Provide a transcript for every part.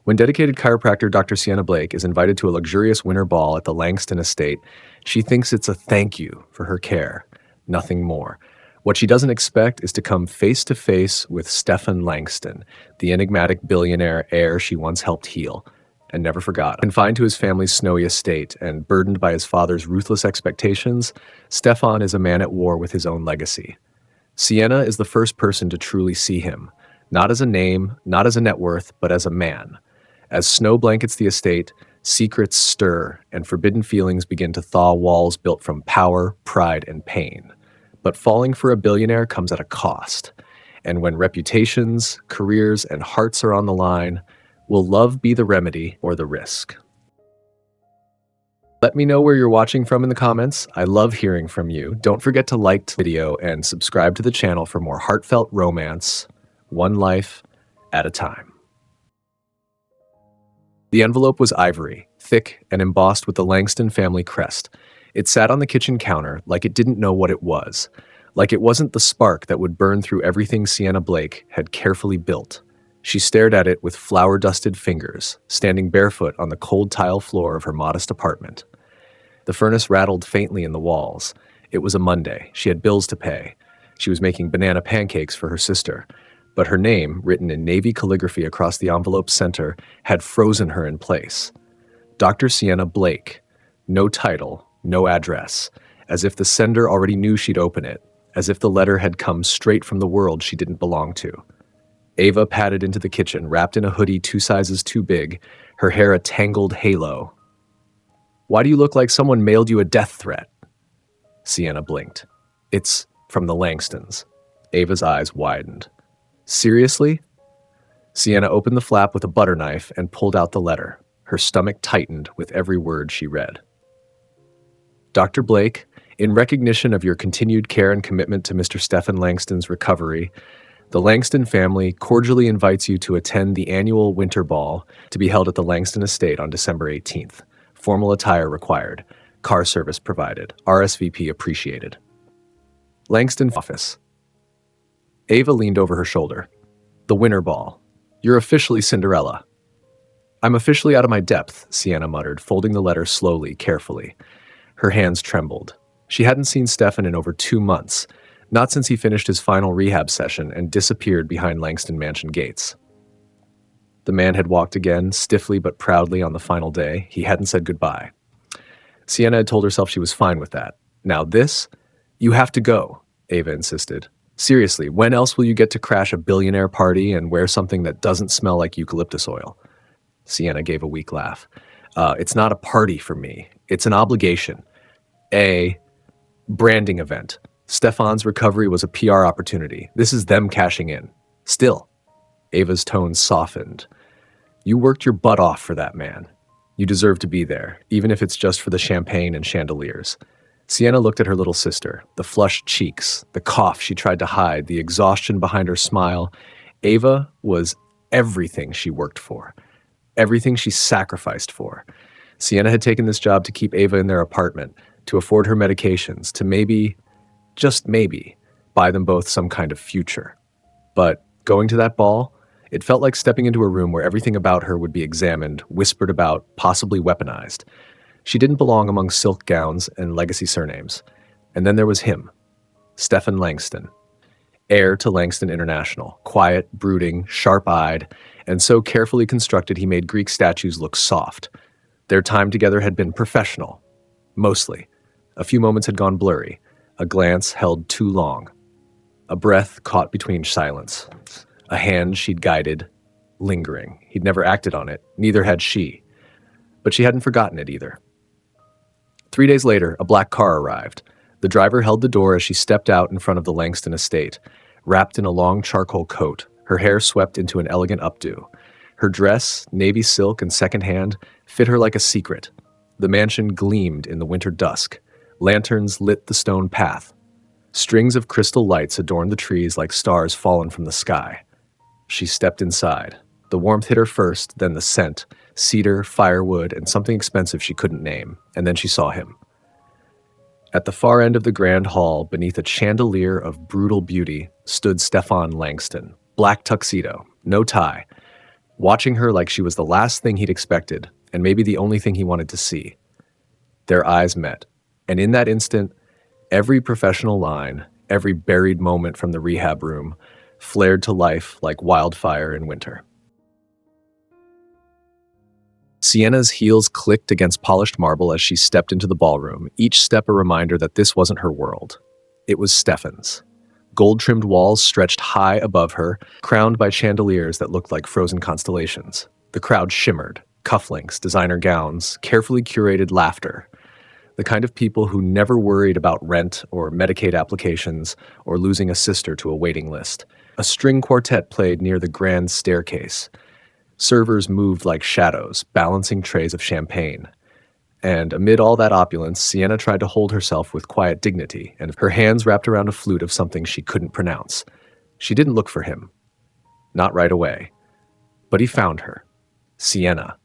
When dedicated chiropractor Dr. Sienna Blake is invited to a luxurious winter ball at the Langston estate, she thinks it's a thank you for her care, nothing more. What she doesn't expect is to come face to face with Stefan Langston, the enigmatic billionaire heir she once helped heal and never forgot. Confined to his family's snowy estate and burdened by his father's ruthless expectations, Stefan is a man at war with his own legacy. Sienna is the first person to truly see him, not as a name, not as a net worth, but as a man. As snow blankets the estate, secrets stir and forbidden feelings begin to thaw walls built from power, pride, and pain. But falling for a billionaire comes at a cost. And when reputations, careers, and hearts are on the line, will love be the remedy or the risk? Let me know where you're watching from in the comments. I love hearing from you. Don't forget to like the video and subscribe to the channel for more heartfelt romance, one life at a time. The envelope was ivory, thick and embossed with the Langston family crest. It sat on the kitchen counter like it didn't know what it was, like it wasn't the spark that would burn through everything Sienna Blake had carefully built. She stared at it with flour-dusted fingers, standing barefoot on the cold tile floor of her modest apartment. The furnace rattled faintly in the walls. It was a Monday. She had bills to pay. She was making banana pancakes for her sister. But her name, written in navy calligraphy across the envelope's center, had frozen her in place. Dr. Sienna Blake. No title, no address. As if the sender already knew she'd open it. As if the letter had come straight from the world she didn't belong to. Ava padded into the kitchen, wrapped in a hoodie 2 sizes too big, her hair a tangled halo. "Why do you look like someone mailed you a death threat?" Sienna blinked. "It's from the Langstons." Ava's eyes widened. "Seriously?" Sienna opened the flap with a butter knife and pulled out the letter. Her stomach tightened with every word she read. "Dr. Blake, in recognition of your continued care and commitment to Mr. Stefan Langston's recovery, the Langston family cordially invites you to attend the annual Winter Ball to be held at the Langston Estate on December 18th. Formal attire required. Car service provided. RSVP appreciated. Langston office." Ava leaned over her shoulder. "The Winter Ball. You're officially Cinderella." "I'm officially out of my depth," Sienna muttered, folding the letter slowly, carefully. Her hands trembled. She hadn't seen Stefan in over 2 months, not since he finished his final rehab session and disappeared behind Langston Mansion gates. The man had walked again, stiffly but proudly on the final day. He hadn't said goodbye. Sienna had told herself she was fine with that. Now this? "You have to go," Ava insisted. "Seriously, when else will you get to crash a billionaire party and wear something that doesn't smell like eucalyptus oil?" Sienna gave a weak laugh. It's not a party for me. It's an obligation. A branding event. Stefan's recovery was a PR opportunity. This is them cashing in. Still." Ava's tone softened. "You worked your butt off for that man. You deserve to be there, even if it's just for the champagne and chandeliers." Sienna looked at her little sister, the flushed cheeks, the cough she tried to hide, the exhaustion behind her smile. Ava was everything she worked for, everything she sacrificed for. Sienna had taken this job to keep Ava in their apartment, to afford her medications, to maybe, just maybe, buy them both some kind of future. But going to that ball, it felt like stepping into a room where everything about her would be examined, whispered about, possibly weaponized. She didn't belong among silk gowns and legacy surnames. And then there was him, Stefan Langston, heir to Langston International, quiet, brooding, sharp-eyed, and so carefully constructed he made Greek statues look soft. Their time together had been professional, mostly. A few moments had gone blurry, a glance held too long, a breath caught between silence, a hand she'd guided, lingering. He'd never acted on it, neither had she. But she hadn't forgotten it either. 3 days later, a black car arrived. The driver held the door as she stepped out in front of the Langston estate, wrapped in a long charcoal coat, her hair swept into an elegant updo. Her dress, navy silk and secondhand, fit her like a secret. The mansion gleamed in the winter dusk. Lanterns lit the stone path. Strings of crystal lights adorned the trees like stars fallen from the sky. She stepped inside. The warmth hit her first, then the scent, cedar, firewood, and something expensive she couldn't name, and then she saw him. At the far end of the grand hall, beneath a chandelier of brutal beauty, stood Stefan Langston. Black tuxedo, no tie. watching her like she was the last thing he'd expected, and maybe the only thing he wanted to see. Their eyes met, and in that instant, every professional line, every buried moment from the rehab room, flared to life like wildfire in winter. Sienna's heels clicked against polished marble as she stepped into the ballroom, each step a reminder that this wasn't her world. It was Stefan's. Gold-trimmed walls stretched high above her, crowned by chandeliers that looked like frozen constellations. The crowd shimmered, cufflinks, designer gowns, carefully curated laughter. The kind of people who never worried about rent or Medicaid applications or losing a sister to a waiting list. A string quartet played near the grand staircase. Servers moved like shadows, balancing trays of champagne. And amid all that opulence, Sienna tried to hold herself with quiet dignity, and her hands wrapped around a flute of something she couldn't pronounce. She didn't look for him. Not right away. But he found her. Sienna.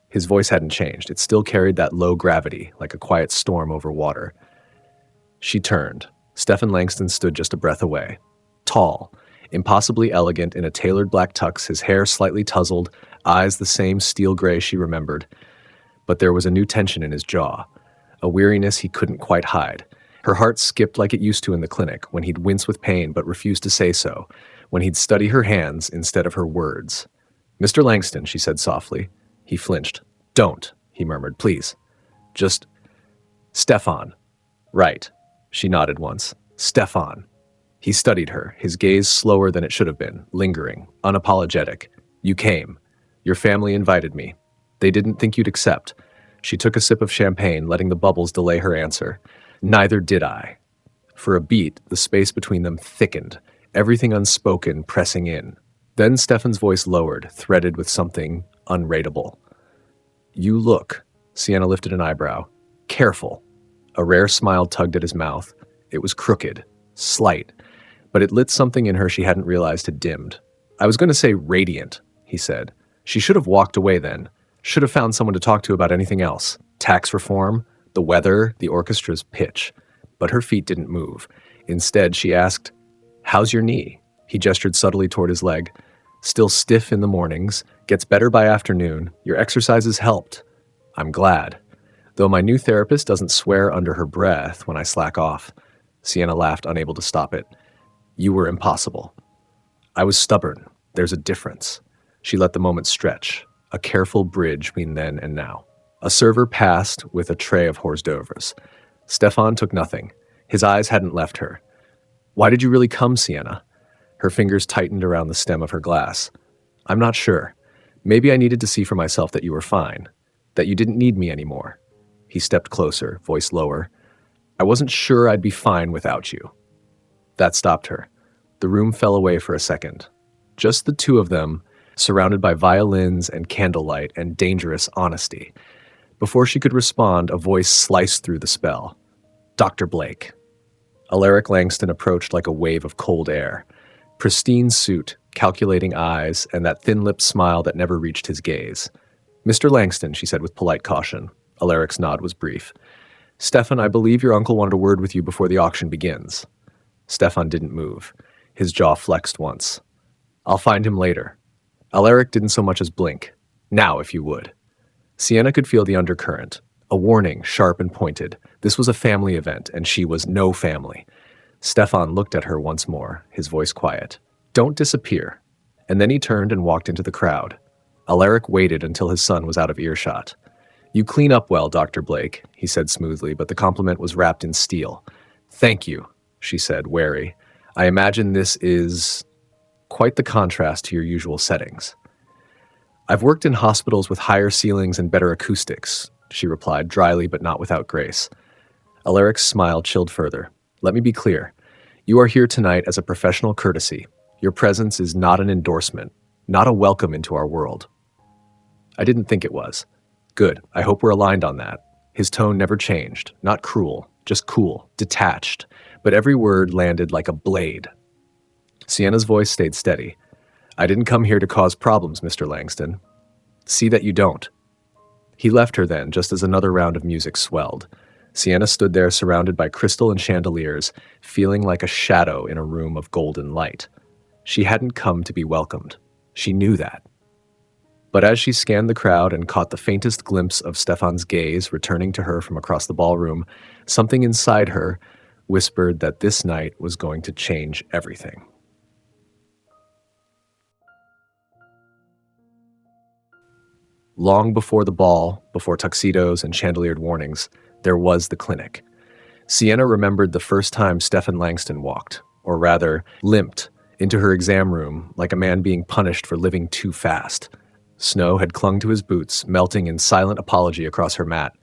His voice hadn't changed. It still carried that low gravity, like a quiet storm over water. She turned. Stefan Langston stood just a breath away. Tall, impossibly elegant in a tailored black tux, his hair slightly tousled, eyes the same steel gray she remembered. But there was a new tension in his jaw, a weariness he couldn't quite hide. Her heart skipped like it used to in the clinic, when he'd wince with pain but refuse to say so, when he'd study her hands instead of her words. "Mr. Langston," she said softly. He flinched. "Don't," he murmured, "please. Just Stefan." "Right." She nodded once. "Stefan." He studied her, his gaze slower than it should have been, lingering, unapologetic. "You came. Your family invited me. They didn't think you'd accept." She took a sip of champagne, letting the bubbles delay her answer. "Neither did I." For a beat, the space between them thickened, everything unspoken pressing in. Then Stefan's voice lowered, threaded with something unrateable. "You look," Sienna lifted an eyebrow, "careful." A rare smile tugged at his mouth. It was crooked, slight, but it lit something in her she hadn't realized had dimmed. "I was going to say radiant," he said. She should have walked away then. Should have found someone to talk to about anything else. Tax reform, the weather, the orchestra's pitch. But her feet didn't move. Instead, she asked, "How's your knee?" He gestured subtly toward his leg. "Still stiff in the mornings, gets better by afternoon. Your exercises helped." "I'm glad. Though my new therapist doesn't swear under her breath when I slack off." Sienna laughed, unable to stop it. "You were impossible." "I was stubborn. There's a difference." She let the moment stretch, a careful bridge between then and now. A server passed with a tray of hors d'oeuvres. Stefan took nothing. His eyes hadn't left her. "Why did you really come, Sienna?" Her fingers tightened around the stem of her glass. "I'm not sure. Maybe I needed to see for myself that you were fine, that you didn't need me anymore." He stepped closer, voice lower. "I wasn't sure I'd be fine without you." That stopped her. The room fell away for a second. Just the two of them, surrounded by violins and candlelight and dangerous honesty. Before she could respond, a voice sliced through the spell. "Dr. Blake." Alaric Langston approached like a wave of cold air. Pristine suit, calculating eyes, and that thin-lipped smile that never reached his gaze. "Mr. Langston," she said with polite caution. Alaric's nod was brief. "Stefan, I believe your uncle wanted a word with you before the auction begins." Stefan didn't move. His jaw flexed once. "I'll find him later." Alaric didn't so much as blink. "Now, if you would." Sienna could feel the undercurrent. A warning, sharp and pointed. This was a family event, and she was no family. Stefan looked at her once more, his voice quiet. "Don't disappear." And then he turned and walked into the crowd. Alaric waited until his son was out of earshot. "You clean up well, Dr. Blake," he said smoothly, but the compliment was wrapped in steel. "Thank you," she said, wary. "I imagine this is quite the contrast to your usual settings." "I've worked in hospitals with higher ceilings and better acoustics," she replied, dryly but not without grace. Alaric's smile chilled further. "Let me be clear. You are here tonight as a professional courtesy. Your presence is not an endorsement, not a welcome into our world." "I didn't think it was." "Good. I hope we're aligned on that." His tone never changed. Not cruel, just cool, detached, but every word landed like a blade. Sienna's voice stayed steady. "I didn't come here to cause problems, Mr. Langston. See that you don't." He left her then, just as another round of music swelled. Sienna stood there surrounded by crystal and chandeliers, feeling like a shadow in a room of golden light. She hadn't come to be welcomed. She knew that. But as she scanned the crowd and caught the faintest glimpse of Stefan's gaze returning to her from across the ballroom, something inside her whispered that this night was going to change everything. Long before the ball, before tuxedos and chandeliered warnings, there was the clinic. Sienna remembered the first time Stefan Langston walked, or rather, limped, into her exam room like a man being punished for living too fast. Snow had clung to his boots, melting in silent apology across her mat.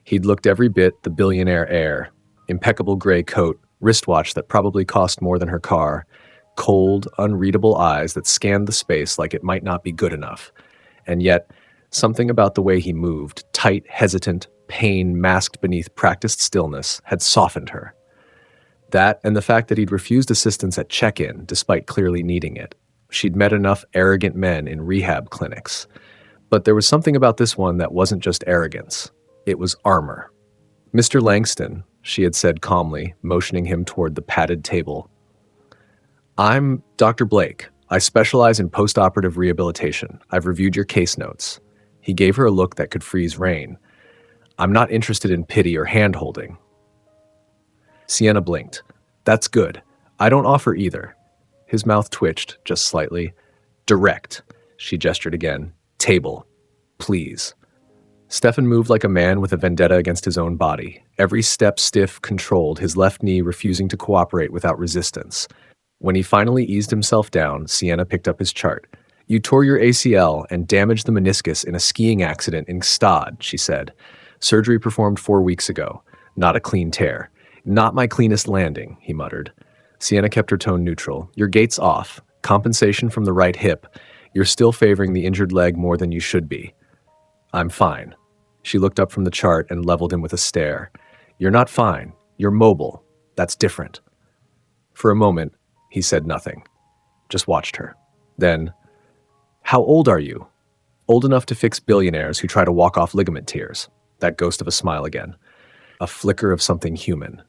He'd looked every bit the billionaire heir: impeccable gray coat, wristwatch that probably cost more than her car, cold, unreadable eyes that scanned the space like it might not be good enough. And yet, something about the way he moved, tight, hesitant, pain masked beneath practiced stillness, had softened her. That and the fact that he'd refused assistance at check-in despite clearly needing it. She'd met enough arrogant men in rehab clinics. But there was something about this one that wasn't just arrogance. It was armor. "Mr. Langston," she had said calmly, motioning him toward the padded table. "I'm Dr. Blake. I specialize in post-operative rehabilitation. I've reviewed your case notes." He gave her a look that could freeze rain. "I'm not interested in pity or hand-holding." Sienna blinked. "That's good. I don't offer either." His mouth twitched, just slightly. "Direct." She gestured again. "Table. Please." Stefan moved like a man with a vendetta against his own body, every step stiff, controlled, his left knee refusing to cooperate without resistance. When he finally eased himself down, Sienna picked up his chart. "You tore your ACL and damaged the meniscus in a skiing accident in Gstaad," she said. "Surgery performed 4 weeks ago. Not a clean tear." "Not my cleanest landing," he muttered. Sienna kept her tone neutral. "Your gait's off. Compensation from the right hip. You're still favoring the injured leg more than you should be." "I'm fine." She looked up from the chart and leveled him with a stare. "You're not fine. You're mobile. That's different." For a moment, he said nothing. Just watched her. Then, "How old are you?" "Old enough to fix billionaires who try to walk off ligament tears." That ghost of a smile again. A flicker of something human.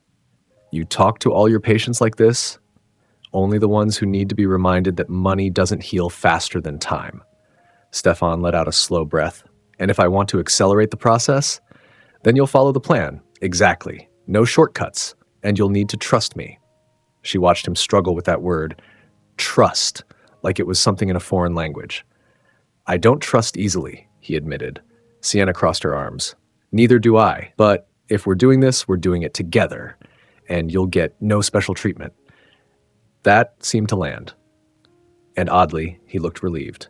"You talk to all your patients like this?" "Only the ones who need to be reminded that money doesn't heal faster than time." Stefan let out a slow breath. "And if I want to accelerate the process, then you'll follow the plan. Exactly. No shortcuts. And you'll need to trust me." She watched him struggle with that word. Trust, like it was something in a foreign language. "I don't trust easily," he admitted. Sienna crossed her arms. "Neither do I. But if we're doing this, we're doing it together. And you'll get no special treatment." That seemed to land. And oddly, he looked relieved.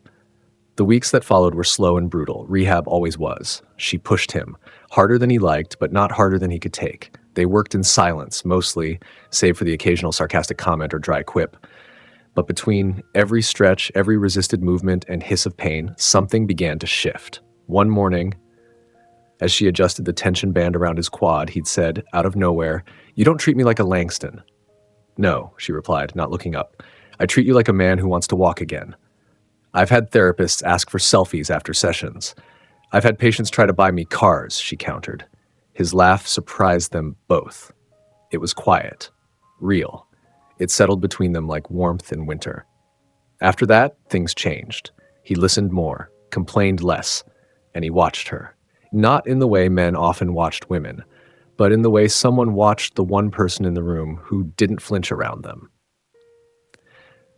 The weeks that followed were slow and brutal. Rehab always was. She pushed him, harder than he liked, but not harder than he could take. They worked in silence, mostly, save for the occasional sarcastic comment or dry quip. But between every stretch, every resisted movement and hiss of pain, something began to shift. One morning, as she adjusted the tension band around his quad, he'd said, out of nowhere, "You don't treat me like a Langston." "No," she replied, not looking up. "I treat you like a man who wants to walk again." "I've had therapists ask for selfies after sessions. I've had patients try to buy me cars," she countered. His laugh surprised them both. It was quiet, real. It settled between them like warmth in winter. After that, things changed. He listened more, complained less, and he watched her. Not in the way men often watched women, but in the way someone watched the one person in the room who didn't flinch around them.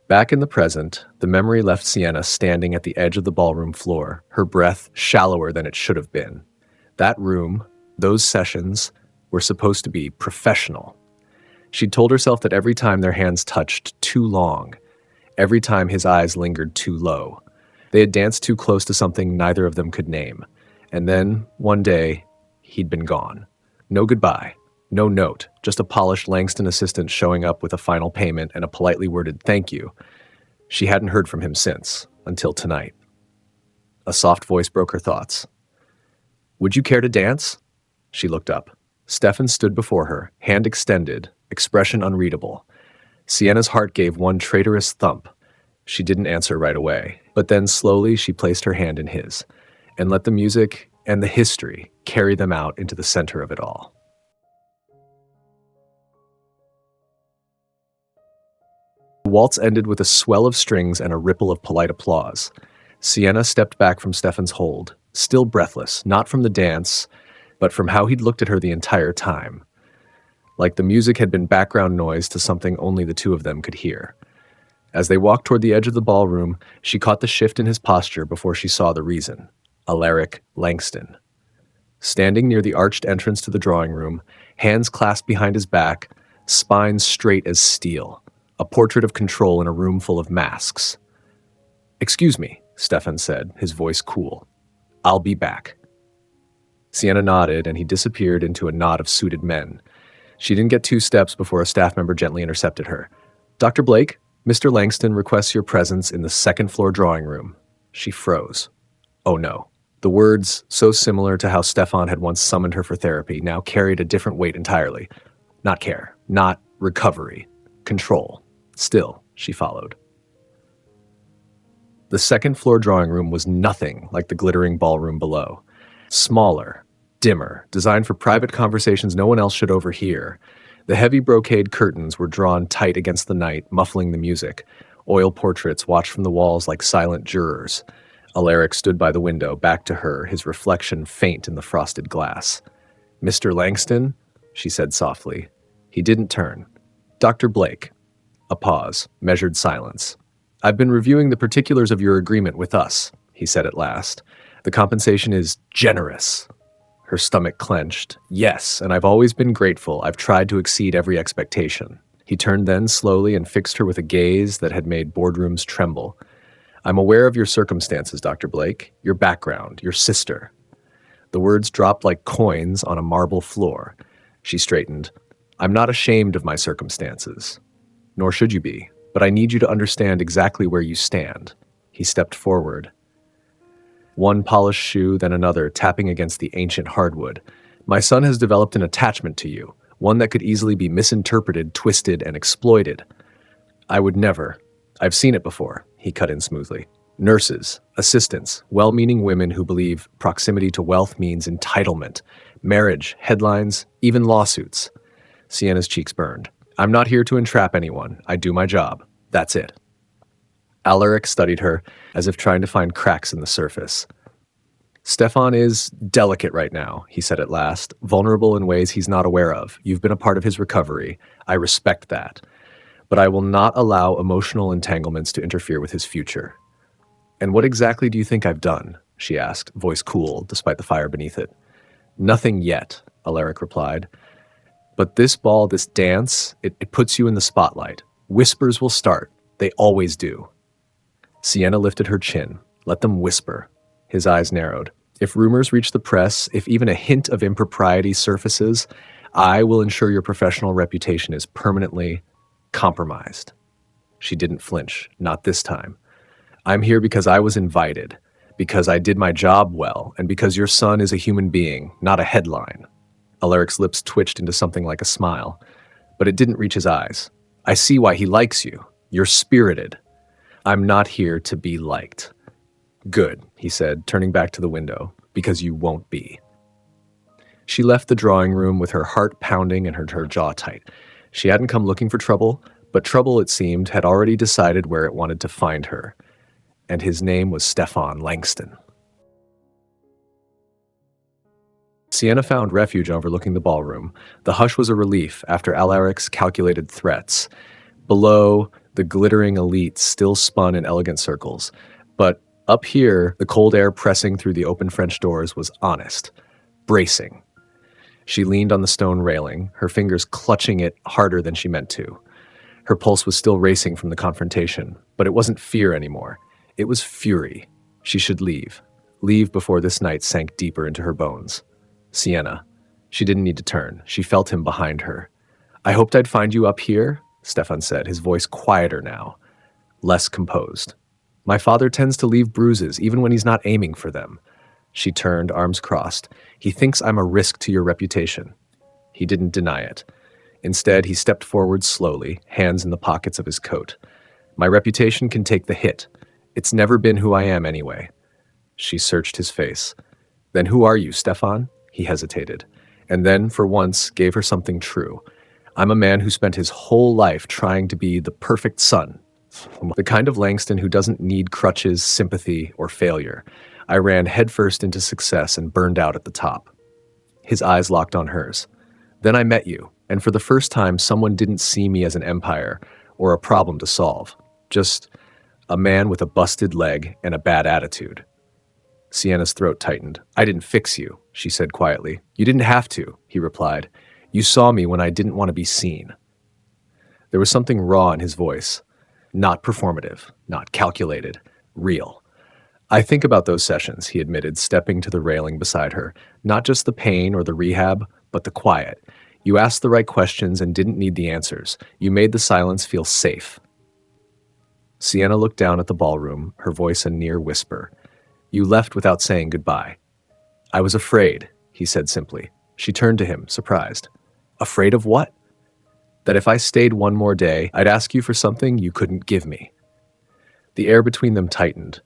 Back in the present, the memory left Sienna standing at the edge of the ballroom floor, her breath shallower than it should have been. That room, those sessions, were supposed to be professional. She'd told herself that every time their hands touched too long, every time his eyes lingered too low, they had danced too close to something neither of them could name. And then, one day, he'd been gone. No goodbye. No note, just a polished Langston assistant showing up with a final payment and a politely worded thank you. She hadn't heard from him since, until tonight. A soft voice broke her thoughts. "Would you care to dance?" She looked up. Stefan stood before her, hand extended, expression unreadable. Sienna's heart gave one traitorous thump. She didn't answer right away, but then slowly she placed her hand in his, and let the music and the history carry them out into the center of it all. The waltz ended with a swell of strings and a ripple of polite applause. Sienna stepped back from Stefan's hold, still breathless, not from the dance, but from how he'd looked at her the entire time. Like the music had been background noise to something only the two of them could hear. As they walked toward the edge of the ballroom, she caught the shift in his posture before she saw the reason. Alaric Langston. Standing near the arched entrance to the drawing room, hands clasped behind his back, spine straight as steel, a portrait of control in a room full of masks. "Excuse me," Stefan said, his voice cool. "I'll be back." Sienna nodded, and he disappeared into a knot of suited men. She didn't get 2 steps before a staff member gently intercepted her. "Dr. Blake, Mr. Langston requests your presence in the second-floor drawing room." She froze. Oh no. The words, so similar to how Stefan had once summoned her for therapy, now carried a different weight entirely. Not care, not recovery, control. Still, she followed. The second-floor drawing room was nothing like the glittering ballroom below. Smaller, dimmer, designed for private conversations no one else should overhear. The heavy brocade curtains were drawn tight against the night, muffling the music. Oil portraits watched from the walls like silent jurors. Alaric stood by the window, back to her, his reflection faint in the frosted glass. "Mr. Langston?" she said softly. He didn't turn. "Dr. Blake." A pause, measured silence. "I've been reviewing the particulars of your agreement with us," he said at last. "The compensation is generous." Her stomach clenched. "Yes, and I've always been grateful. I've tried to exceed every expectation." He turned then slowly and fixed her with a gaze that had made boardrooms tremble. "I'm aware of your circumstances, Dr. Blake, your background, your sister." The words dropped like coins on a marble floor. She straightened. "I'm not ashamed of my circumstances. Nor should you be, but I need you to understand exactly where you stand." He stepped forward. One polished shoe, then another, tapping against the ancient hardwood. "My son has developed an attachment to you, one that could easily be misinterpreted, twisted, and exploited." "I would never. I've seen it before," he cut in smoothly. "Nurses, assistants, well-meaning women who believe proximity to wealth means entitlement, marriage, headlines, even lawsuits." Sienna's cheeks burned. "I'm not here to entrap anyone. I do my job. That's it." Alaric studied her, as if trying to find cracks in the surface. "Stefan is delicate right now," he said at last, "vulnerable in ways he's not aware of. You've been a part of his recovery. I respect that. But I will not allow emotional entanglements to interfere with his future." "And what exactly do you think I've done?" she asked, voice cool, despite the fire beneath it. "Nothing yet," Alaric replied. "But this ball, this dance, it puts you in the spotlight. Whispers will start. They always do." Sienna lifted her chin. "Let them whisper." His eyes narrowed. "If rumors reach the press, if even a hint of impropriety surfaces, I will ensure your professional reputation is permanently compromised." She didn't flinch, not this time. "I'm here because I was invited, because I did my job well, and because your son is a human being, not a headline." Alaric's lips twitched into something like a smile, but it didn't reach his eyes. "I see why he likes you. You're spirited. I'm not here to be liked." "Good," he said, turning back to the window, "because you won't be." She left the drawing room with her heart pounding and her jaw tight. She hadn't come looking for trouble, but trouble, it seemed, had already decided where it wanted to find her. And his name was Stefan Langston. Sienna found refuge overlooking the ballroom. The hush was a relief after Alaric's calculated threats. Below, the glittering elite still spun in elegant circles. But up here, the cold air pressing through the open French doors was honest, bracing. She leaned on the stone railing, her fingers clutching it harder than she meant to. Her pulse was still racing from the confrontation, but it wasn't fear anymore. It was fury. She should leave. Leave before this night sank deeper into her bones. Sienna. She didn't need to turn. She felt him behind her. "I hoped I'd find you up here," Stefan said, his voice quieter now, less composed. "My father tends to leave bruises, even when he's not aiming for them." She turned, arms crossed. "He thinks I'm a risk to your reputation." He didn't deny it. Instead, he stepped forward slowly, hands in the pockets of his coat. "My reputation can take the hit. It's never been who I am anyway." She searched his face. "Then who are you, Stefan?" He hesitated, and then, for once, gave her something true. "I'm a man who spent his whole life trying to be the perfect son, The kind of Langston who doesn't need crutches, sympathy, or failure. I ran headfirst into success and burned out at the top. His eyes locked on hers. Then I met you, and for the first time, someone didn't see me as an empire or a problem to solve. Just a man with a busted leg and a bad attitude. Sienna's throat tightened. I didn't fix you, she said quietly. You didn't have to, he replied. You saw me when I didn't want to be seen. There was something raw in his voice. Not performative, not calculated, real. I think about those sessions, he admitted, stepping to the railing beside her. Not just the pain or the rehab, but the quiet. You asked the right questions and didn't need the answers. You made the silence feel safe. Sienna looked down at the ballroom, her voice a near whisper. You left without saying goodbye. I was afraid, he said simply. She turned to him, surprised. Afraid of what? That if I stayed one more day, I'd ask you for something you couldn't give me. The air between them tightened.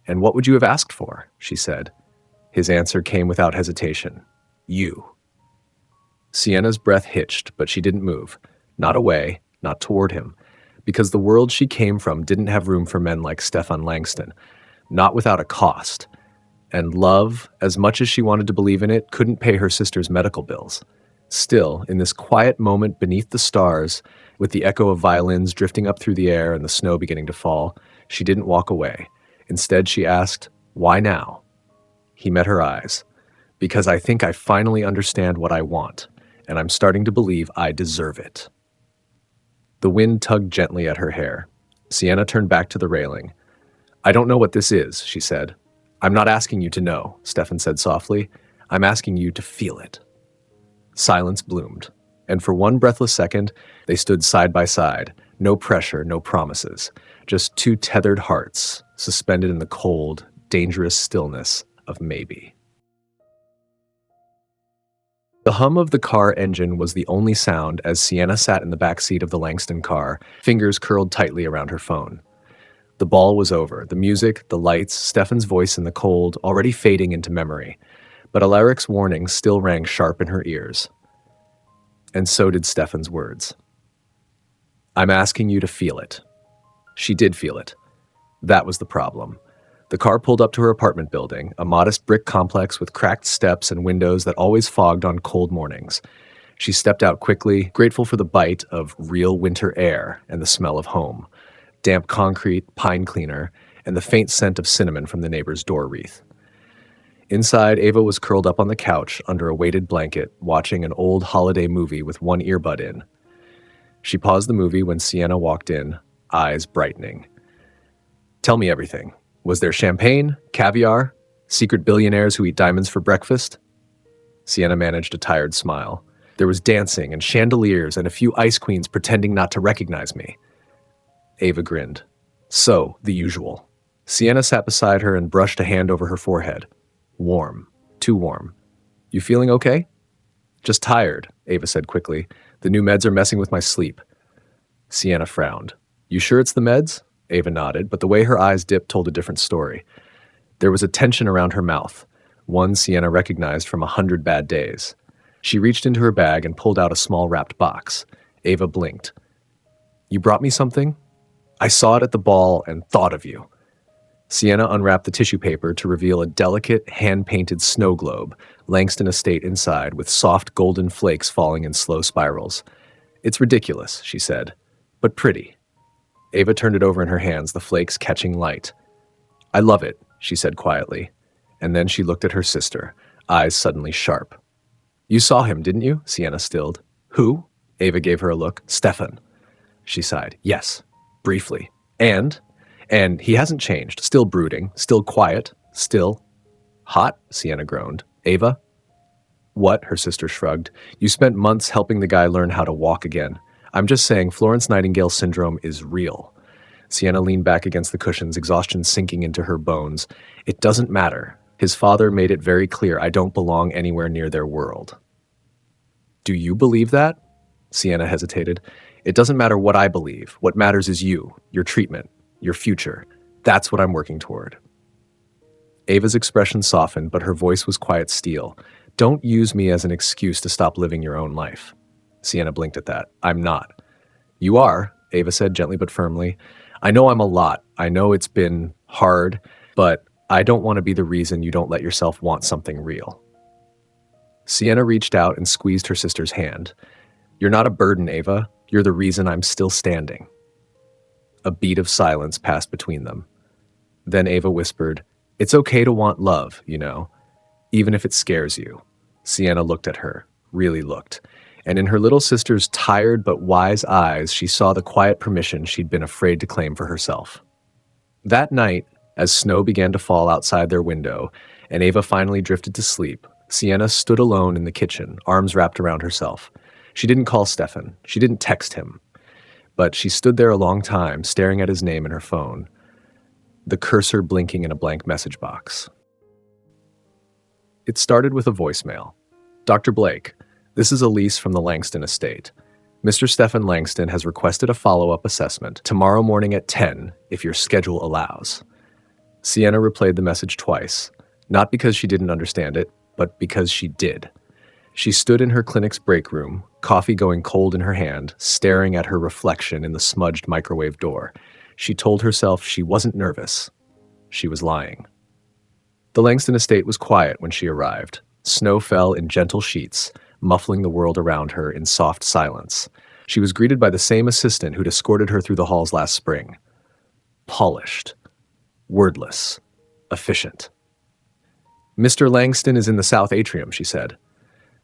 And what would you have asked for? She said. His answer came without hesitation. You. Sienna's breath hitched, but she didn't move. Not away, not toward him. Because the world she came from didn't have room for men like Stefan Langston. Not without a cost. And love, as much as she wanted to believe in it, couldn't pay her sister's medical bills. Still, in this quiet moment beneath the stars, with the echo of violins drifting up through the air and the snow beginning to fall, she didn't walk away. Instead, she asked, why now? He met her eyes. Because I think I finally understand what I want, and I'm starting to believe I deserve it. The wind tugged gently at her hair. Sienna turned back to the railing. I don't know what this is, she said. I'm not asking you to know, Stefan said softly. I'm asking you to feel it. Silence bloomed, and for one breathless second, they stood side by side. No pressure, no promises. Just two tethered hearts, suspended in the cold, dangerous stillness of maybe. The hum of the car engine was the only sound as Sienna sat in the back seat of the Langston car, fingers curled tightly around her phone. The ball was over, the music, the lights, Stefan's voice in the cold, already fading into memory. But Alaric's warning still rang sharp in her ears. And so did Stefan's words. I'm asking you to feel it. She did feel it. That was the problem. The car pulled up to her apartment building, a modest brick complex with cracked steps and windows that always fogged on cold mornings. She stepped out quickly, grateful for the bite of real winter air and the smell of home, damp concrete, pine cleaner, and the faint scent of cinnamon from the neighbor's door wreath. Inside, Ava was curled up on the couch under a weighted blanket, watching an old holiday movie with one earbud in. She paused the movie when Sienna walked in, eyes brightening. Tell me everything. Was there champagne, caviar, secret billionaires who eat diamonds for breakfast? Sienna managed a tired smile. There was dancing and chandeliers and a few ice queens pretending not to recognize me. Ava grinned. So, the usual. Sienna sat beside her and brushed a hand over her forehead. Warm. Too warm. You feeling okay? Just tired, Ava said quickly. The new meds are messing with my sleep. Sienna frowned. You sure it's the meds? Ava nodded, but the way her eyes dipped told a different story. There was a tension around her mouth, one Sienna recognized from 100 bad days. She reached into her bag and pulled out a small wrapped box. Ava blinked. You brought me something? I saw it at the ball and thought of you. Sienna unwrapped the tissue paper to reveal a delicate, hand-painted snow globe, Langston Estate inside, with soft golden flakes falling in slow spirals. It's ridiculous, she said, but pretty. Ava turned it over in her hands, the flakes catching light. I love it, she said quietly. And then she looked at her sister, eyes suddenly sharp. You saw him, didn't you? Sienna stilled. Who? Ava gave her a look. Stefan. She sighed. Yes, briefly. And he hasn't changed. Still brooding, still quiet, still hot, Sienna groaned. Ava? What? Her sister shrugged. You spent months helping the guy learn how to walk again. I'm just saying Florence Nightingale syndrome is real. Sienna leaned back against the cushions, exhaustion sinking into her bones. It doesn't matter. His father made it very clear I don't belong anywhere near their world. Do you believe that? Sienna hesitated. It doesn't matter what I believe. What matters is you, your treatment, your future. That's what I'm working toward. Ava's expression softened, but her voice was quiet steel. Don't use me as an excuse to stop living your own life. Sienna blinked at that. I'm not. You are, Ava said gently but firmly. I know I'm a lot. I know it's been hard, but I don't want to be the reason you don't let yourself want something real. Sienna reached out and squeezed her sister's hand. You're not a burden, Ava. You're the reason I'm still standing. A beat of silence passed between them. Then Ava whispered, It's okay to want love, even if it scares you. Sienna looked at her, really looked, and in her little sister's tired but wise eyes, she saw the quiet permission she'd been afraid to claim for herself. That night, as snow began to fall outside their window, and Ava finally drifted to sleep, Sienna stood alone in the kitchen, arms wrapped around herself. She didn't call Stefan. She didn't text him. But she stood there a long time, staring at his name in her phone, the cursor blinking in a blank message box. It started with a voicemail. Dr. Blake, this is Elise from the Langston estate. Mr. Stefan Langston has requested a follow-up assessment tomorrow morning at 10, if your schedule allows. Sienna replayed the message twice, not because she didn't understand it, but because she did. She stood in her clinic's break room, coffee going cold in her hand, staring at her reflection in the smudged microwave door. She told herself she wasn't nervous. She was lying. The Langston estate was quiet when she arrived. Snow fell in gentle sheets, muffling the world around her in soft silence. She was greeted by the same assistant who'd escorted her through the halls last spring. Polished. Wordless. Efficient. Mr. Langston is in the south atrium, she said.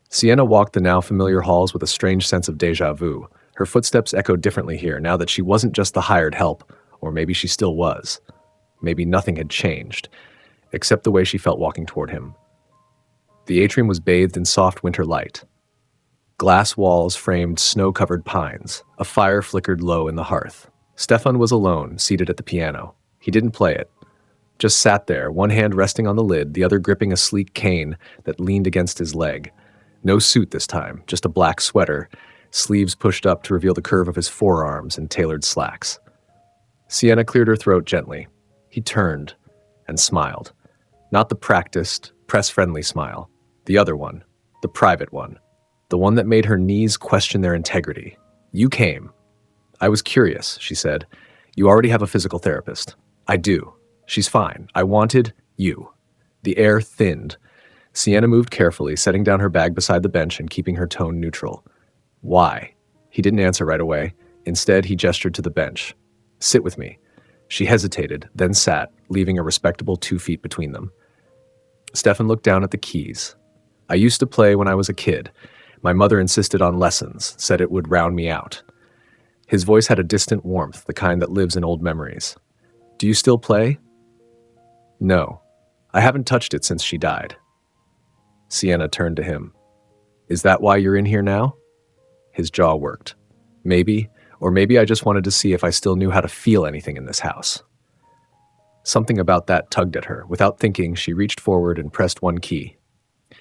Sienna walked the now familiar halls with a strange sense of déjà vu. Her footsteps echoed differently here, now that she wasn't just the hired help, or maybe she still was. Maybe nothing had changed, except the way she felt walking toward him. The atrium was bathed in soft winter light. Glass walls framed snow-covered pines. A fire flickered low in the hearth. Stefan was alone, seated at the piano. He didn't play it. Just sat there, one hand resting on the lid, the other gripping a sleek cane that leaned against his leg. No suit this time, just a black sweater, sleeves pushed up to reveal the curve of his forearms and tailored slacks. Sienna cleared her throat gently. He turned and smiled. Not the practiced, press-friendly smile. The other one. The private one. The one that made her knees question their integrity. You came. I was curious, she said. You already have a physical therapist. I do. She's fine. I wanted you. The air thinned. Sienna moved carefully, setting down her bag beside the bench and keeping her tone neutral. Why? He didn't answer right away. Instead, he gestured to the bench. Sit with me. She hesitated, then sat, leaving a respectable 2 feet between them. Stefan looked down at the keys. I used to play when I was a kid. My mother insisted on lessons, said it would round me out. His voice had a distant warmth, the kind that lives in old memories. Do you still play? No. I haven't touched it since she died. Sienna turned to him. Is that why you're in here now? His jaw worked. Maybe, or maybe I just wanted to see if I still knew how to feel anything in this house. Something about that tugged at her. Without thinking, she reached forward and pressed one key.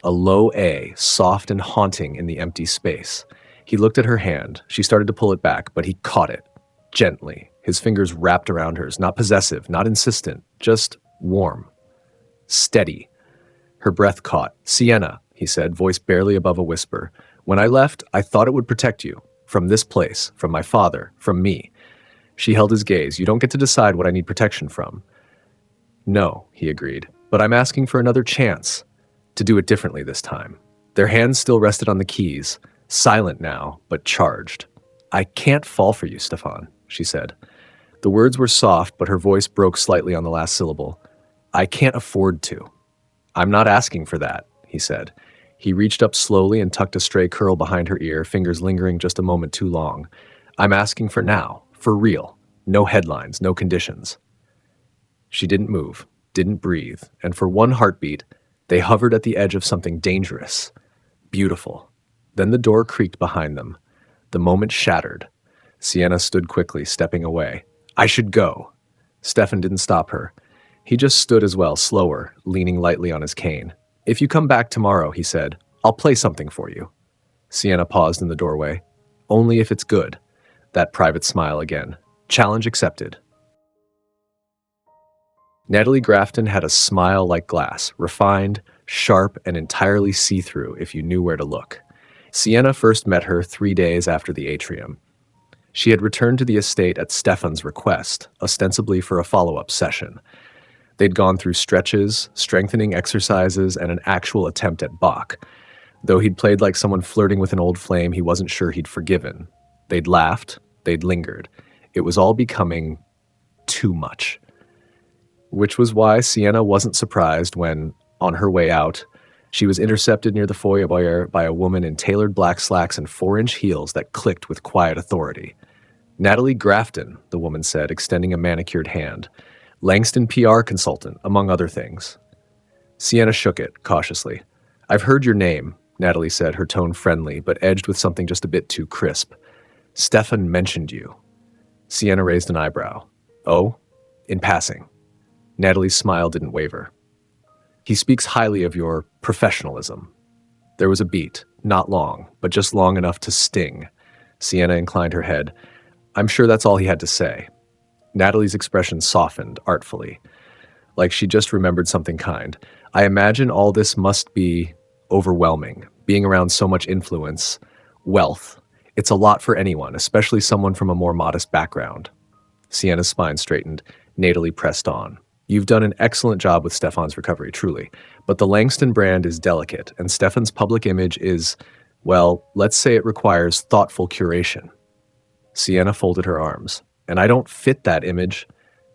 A low A, soft and haunting in the empty space. He looked at her hand. She started to pull it back, but he caught it. Gently, his fingers wrapped around hers, not possessive, not insistent, just warm. Steady. Her breath caught. Sienna, he said, voice barely above a whisper. When I left, I thought it would protect you. From this place, from my father, from me. She held his gaze. You don't get to decide what I need protection from. No, he agreed, but I'm asking for another chance. To do it differently this time. Their hands still rested on the keys, silent now, but charged. I can't fall for you, Stefan, she said. The words were soft, but her voice broke slightly on the last syllable. I can't afford to. I'm not asking for that, he said. He reached up slowly and tucked a stray curl behind her ear, fingers lingering just a moment too long. I'm asking for now, for real. No headlines, no conditions. She didn't move, didn't breathe, and for one heartbeat, they hovered at the edge of something dangerous, beautiful. Then the door creaked behind them. The moment shattered. Sienna stood quickly, stepping away. I should go. Stefan didn't stop her. He just stood as well, slower, leaning lightly on his cane. If you come back tomorrow, he said, I'll play something for you. Sienna paused in the doorway. Only if it's good. That private smile again. Challenge accepted. Natalie Grafton had a smile like glass, refined, sharp, and entirely see-through if you knew where to look. Sienna first met her 3 days after the atrium. She had returned to the estate at Stefan's request, ostensibly for a follow-up session. They'd gone through stretches, strengthening exercises, and an actual attempt at Bach. Though he'd played like someone flirting with an old flame he wasn't sure he'd forgiven. They'd laughed, they'd lingered. It was all becoming too much. Which was why Sienna wasn't surprised when, on her way out, she was intercepted near the foyer by a woman in tailored black slacks and 4-inch heels that clicked with quiet authority. Natalie Grafton, the woman said, extending a manicured hand. Langston PR consultant, among other things. Sienna shook it, cautiously. I've heard your name, Natalie said, her tone friendly, but edged with something just a bit too crisp. Stefan mentioned you. Sienna raised an eyebrow. Oh? In passing. Natalie's smile didn't waver. He speaks highly of your professionalism. There was a beat, not long, but just long enough to sting. Sienna inclined her head. I'm sure that's all he had to say. Natalie's expression softened, artfully, like she just remembered something kind. I imagine all this must be overwhelming, being around so much influence, wealth. It's a lot for anyone, especially someone from a more modest background. Sienna's spine straightened. Natalie pressed on. You've done an excellent job with Stefan's recovery, truly. But the Langston brand is delicate, and Stefan's public image is, well, let's say it requires thoughtful curation. Sienna folded her arms. And I don't fit that image.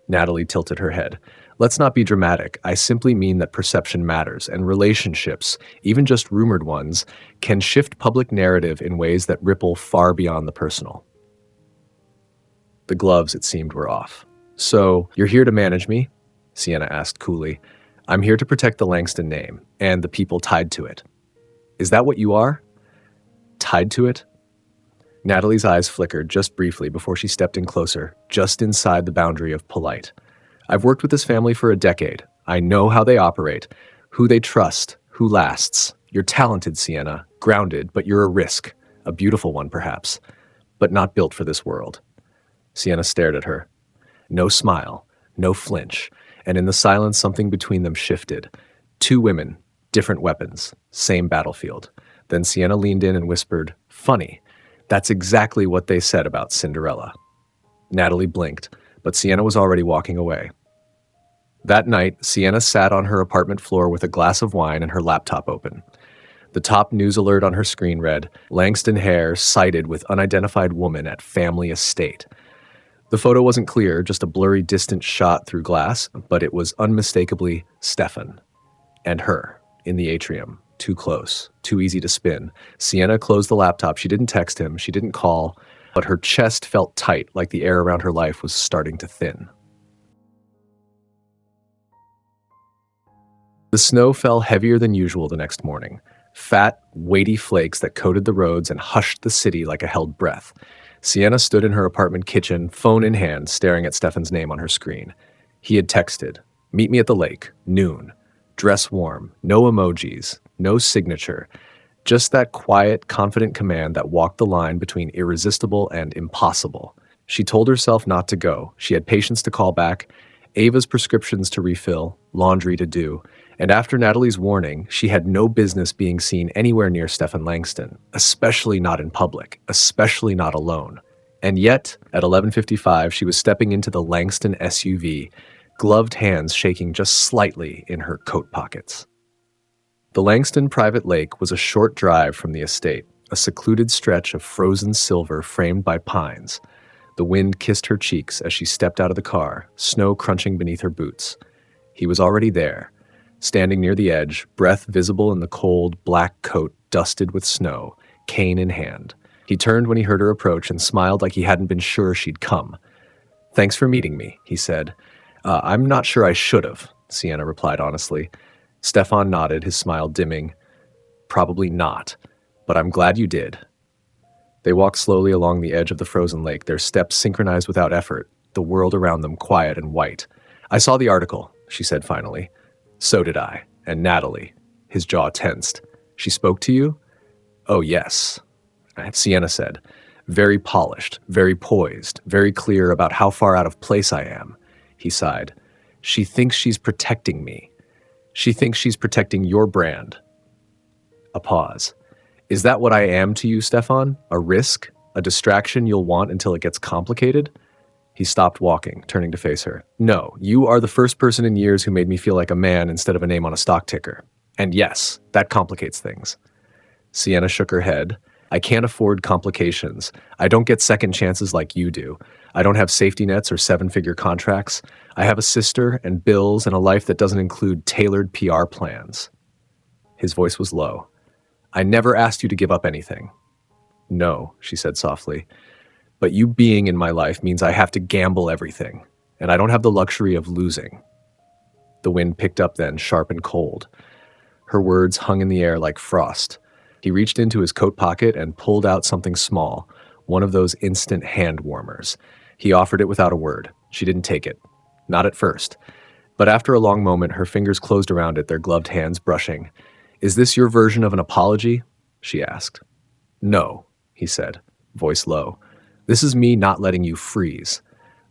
Natalie tilted her head. Let's not be dramatic. I simply mean that perception matters, and relationships, even just rumored ones, can shift public narrative in ways that ripple far beyond the personal. The gloves, it seemed, were off. So, you're here to manage me? Sienna asked coolly. I'm here to protect the Langston name, and the people tied to it. Is that what you are? Tied to it? Natalie's eyes flickered just briefly before she stepped in closer, just inside the boundary of polite. I've worked with this family for a decade. I know how they operate, who they trust, who lasts. You're talented, Sienna, grounded, but you're a risk. A beautiful one, perhaps, but not built for this world. Sienna stared at her. No smile, no flinch, and in the silence something between them shifted. Two women, different weapons, same battlefield. Then Sienna leaned in and whispered, funny. That's exactly what they said about Cinderella. Natalie blinked, but Sienna was already walking away. That night, Sienna sat on her apartment floor with a glass of wine and her laptop open. The top news alert on her screen read, Langston Heir sighted with unidentified woman at family estate. The photo wasn't clear, just a blurry, distant shot through glass, but it was unmistakably Stefan. And her, in the atrium. Too close, too easy to spin. Sienna closed the laptop. She didn't text him, she didn't call, but her chest felt tight, like the air around her life was starting to thin. The snow fell heavier than usual the next morning. Fat, weighty flakes that coated the roads and hushed the city like a held breath. Sienna stood in her apartment kitchen, phone in hand, staring at Stefan's name on her screen. He had texted, meet me at the lake, noon. Dress warm, no emojis, no signature. Just that quiet, confident command that walked the line between irresistible and impossible. She told herself not to go. She had patience to call back, Ava's prescriptions to refill, laundry to do, and after Natalie's warning, she had no business being seen anywhere near Stefan Langston, especially not in public, especially not alone. And yet, at 11:55, she was stepping into the Langston SUV, gloved hands shaking just slightly in her coat pockets. The Langston private lake was a short drive from the estate, a secluded stretch of frozen silver framed by pines. The wind kissed her cheeks as she stepped out of the car, snow crunching beneath her boots. He was already there, standing near the edge, breath visible in the cold, black coat dusted with snow, cane in hand. He turned when he heard her approach and smiled like he hadn't been sure she'd come. Thanks for meeting me, he said. I'm not sure I should have, Sienna replied honestly. Stefan nodded, his smile dimming. Probably not, but I'm glad you did. They walked slowly along the edge of the frozen lake, their steps synchronized without effort, the world around them quiet and white. I saw the article, she said finally. So did I, and Natalie. His jaw tensed. She spoke to you? Oh, yes, Sienna said. Very polished, very poised, very clear about how far out of place I am. He sighed. She thinks she's protecting me. She thinks she's protecting your brand. A pause. Is that what I am to you, Stefan? A risk? A distraction you'll want until it gets complicated? He stopped walking, turning to face her. No, you are the first person in years who made me feel like a man instead of a name on a stock ticker. And yes, that complicates things. Sienna shook her head. I can't afford complications. I don't get second chances like you do. I don't have safety nets or seven-figure contracts. I have a sister and bills and a life that doesn't include tailored PR plans. His voice was low. I never asked you to give up anything. No, she said softly. But you being in my life means I have to gamble everything, and I don't have the luxury of losing. The wind picked up then, sharp and cold. Her words hung in the air like frost. He reached into his coat pocket and pulled out something small, one of those instant hand warmers. He offered it without a word. She didn't take it. Not at first. But after a long moment, her fingers closed around it, their gloved hands brushing. Is this your version of an apology? She asked. No, he said, voice low. This is me not letting you freeze.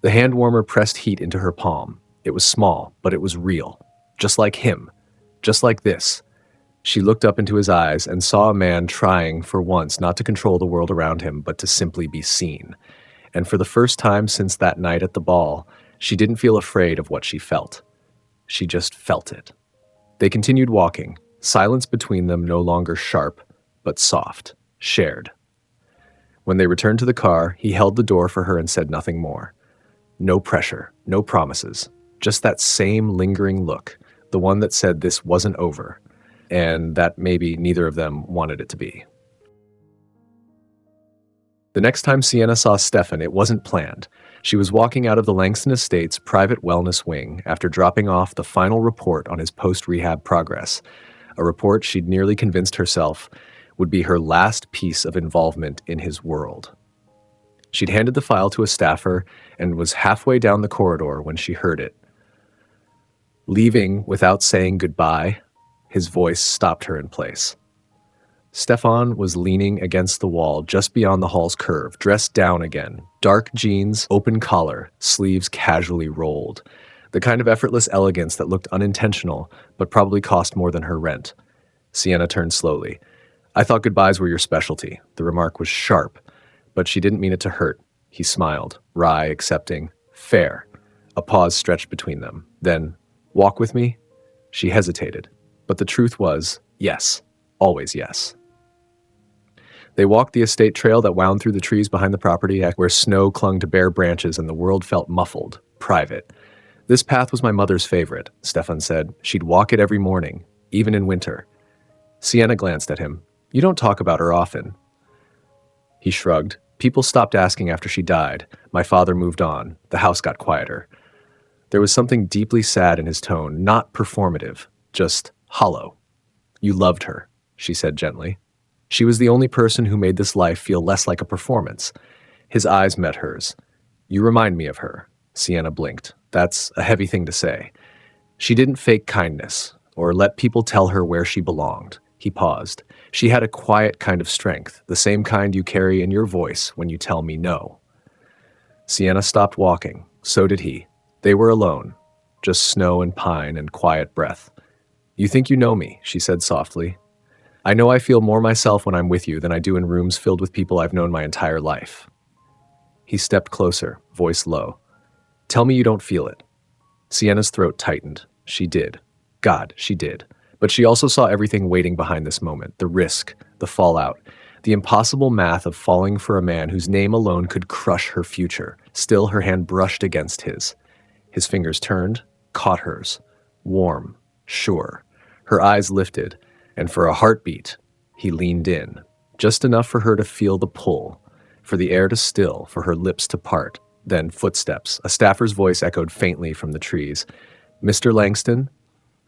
The hand warmer pressed heat into her palm. It was small, but it was real. Just like him. Just like this. She looked up into his eyes and saw a man trying, for once, not to control the world around him, but to simply be seen. And for the first time since that night at the ball, she didn't feel afraid of what she felt. She just felt it. They continued walking, silence between them no longer sharp, but soft, shared. When they returned to the car, he held the door for her and said nothing more. No pressure, no promises, just that same lingering look, the one that said this wasn't over, and that maybe neither of them wanted it to be. The next time Sienna saw Stefan, it wasn't planned. She was walking out of the Langston Estates private wellness wing after dropping off the final report on his post-rehab progress, a report she'd nearly convinced herself would be her last piece of involvement in his world. She'd handed the file to a staffer and was halfway down the corridor when she heard it. Leaving without saying goodbye, his voice stopped her in place. Stefan was leaning against the wall just beyond the hall's curve, dressed down again, dark jeans, open collar, sleeves casually rolled. The kind of effortless elegance that looked unintentional, but probably cost more than her rent. Sienna turned slowly. I thought goodbyes were your specialty. The remark was sharp, but she didn't mean it to hurt. He smiled, wry, accepting. Fair. A pause stretched between them. Then, walk with me? She hesitated, but the truth was, yes. Always yes. They walked the estate trail that wound through the trees behind the property, where snow clung to bare branches and the world felt muffled, private. This path was my mother's favorite, Stefan said. She'd walk it every morning, even in winter. Sienna glanced at him. You don't talk about her often. He shrugged. People stopped asking after she died. My father moved on. The house got quieter. There was something deeply sad in his tone, not performative, just hollow. You loved her, she said gently. She was the only person who made this life feel less like a performance. His eyes met hers. You remind me of her. Sienna blinked. That's a heavy thing to say. She didn't fake kindness or let people tell her where she belonged. He paused. She had a quiet kind of strength, the same kind you carry in your voice when you tell me no. Sienna stopped walking. So did he. They were alone. Just snow and pine and quiet breath. You think you know me, she said softly. I know I feel more myself when I'm with you than I do in rooms filled with people I've known my entire life. He stepped closer, voice low. Tell me you don't feel it. Sienna's throat tightened. She did. God, she did. But she also saw everything waiting behind this moment, the risk, the fallout, the impossible math of falling for a man whose name alone could crush her future. Still, her hand brushed against his. His fingers turned, caught hers. Warm, sure. Her eyes lifted, and for a heartbeat, he leaned in, just enough for her to feel the pull, for the air to still, for her lips to part. Then footsteps. A staffer's voice echoed faintly from the trees. Mr. Langston?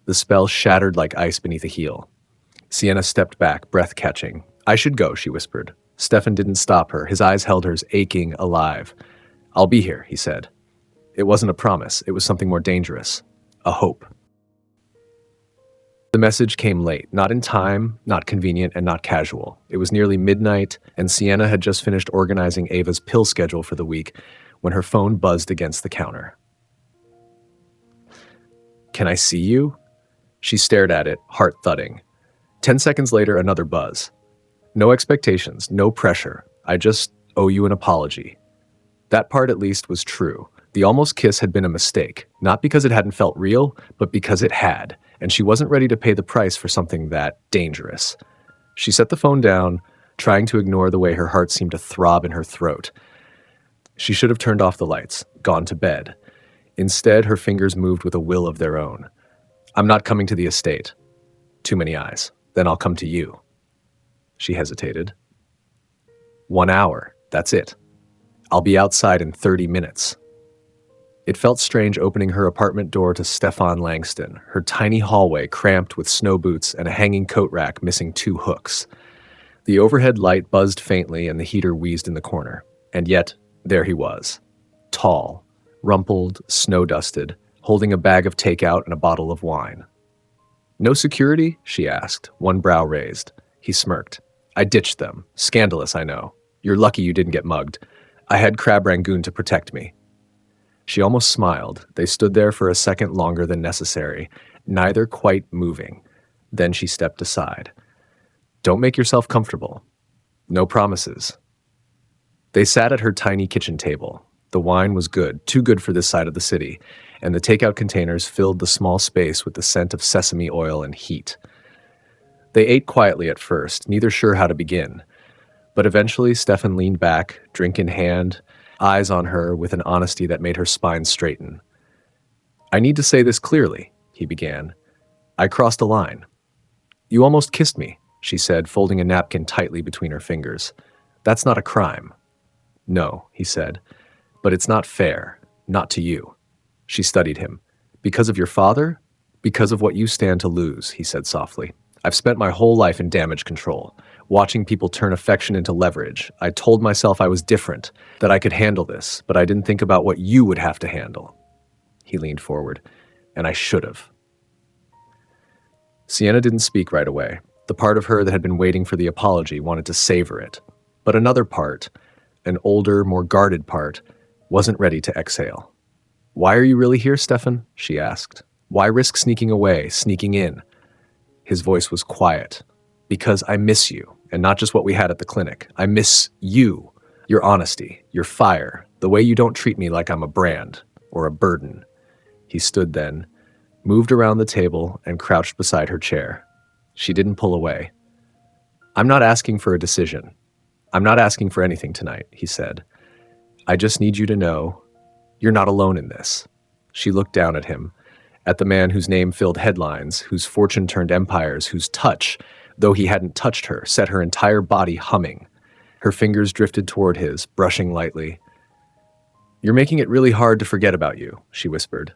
The spell shattered like ice beneath a heel. Sienna stepped back, breath catching. I should go, she whispered. Stefan didn't stop her. His eyes held hers, aching, alive. I'll be here, he said. It wasn't a promise. It was something more dangerous. A hope. The message came late, not in time, not convenient, and not casual. It was nearly midnight, and Sienna had just finished organizing Ava's pill schedule for the week when her phone buzzed against the counter. Can I see you? She stared at it, heart thudding. 10 seconds later, another buzz. No expectations, no pressure. I just Owe you an apology. That part at least was true. The almost kiss had been a mistake, not because it hadn't felt real, but because it had, and she wasn't ready to pay the price for something that dangerous. She set the phone down, trying to ignore the way her heart seemed to throb in her throat. She should have turned off the lights, gone to bed. Instead, her fingers moved with a will of their own. I'm not coming to the estate. Too many eyes. Then I'll come to you. She hesitated. 1 hour, that's it. I'll be outside in 30 minutes. It felt strange opening her apartment door to Stefan Langston, her tiny hallway cramped with snow boots and a hanging coat rack missing 2 hooks. The overhead light buzzed faintly and the heater wheezed in the corner. And yet, there he was. Tall, rumpled, snow-dusted, holding a bag of takeout and a bottle of wine. No security? She asked, one brow raised. He smirked. I ditched them. Scandalous, I know. You're lucky you didn't get mugged. I had Crab Rangoon to protect me. She almost smiled. They stood there for a second longer than necessary, neither quite moving. Then she stepped aside. Don't make yourself comfortable. No promises. They sat at her tiny kitchen table. The wine was good, too good for this side of the city, and the takeout containers filled the small space with the scent of sesame oil and heat. They ate quietly at first, neither sure how to begin. But eventually Stefan leaned back, drink in hand, eyes on her with an honesty that made her spine straighten. I need to say this clearly, he began. I crossed a line. You almost kissed me, she said, folding a napkin tightly between her fingers. That's not a crime. No, he said, but it's not fair, not to you. She studied him. Because of your father? Because of what you stand to lose, he said softly. I've spent my whole life in damage control, watching people turn affection into leverage. I told myself I was different, that I could handle this, but I didn't think about what you would have to handle. He leaned forward. And I should have. Sienna didn't speak right away. The part of her that had been waiting for the apology wanted to savor it. But another part, an older, more guarded part, wasn't ready to exhale. Why are you really here, Stefan? She asked. Why risk sneaking away, sneaking in? His voice was quiet. Because I miss you, and not just what we had at the clinic. I miss you, your honesty, your fire, the way you don't treat me like I'm a brand or a burden. He stood then, moved around the table, and crouched beside her chair. She didn't pull away. I'm not asking for a decision. I'm not asking for anything tonight, he said. I just need you to know you're not alone in this. She looked down at him, at the man whose name filled headlines, whose fortune turned empires, whose touch, though he hadn't touched her, set her entire body humming. Her fingers drifted toward his, brushing lightly. You're making it really hard to forget about you, she whispered.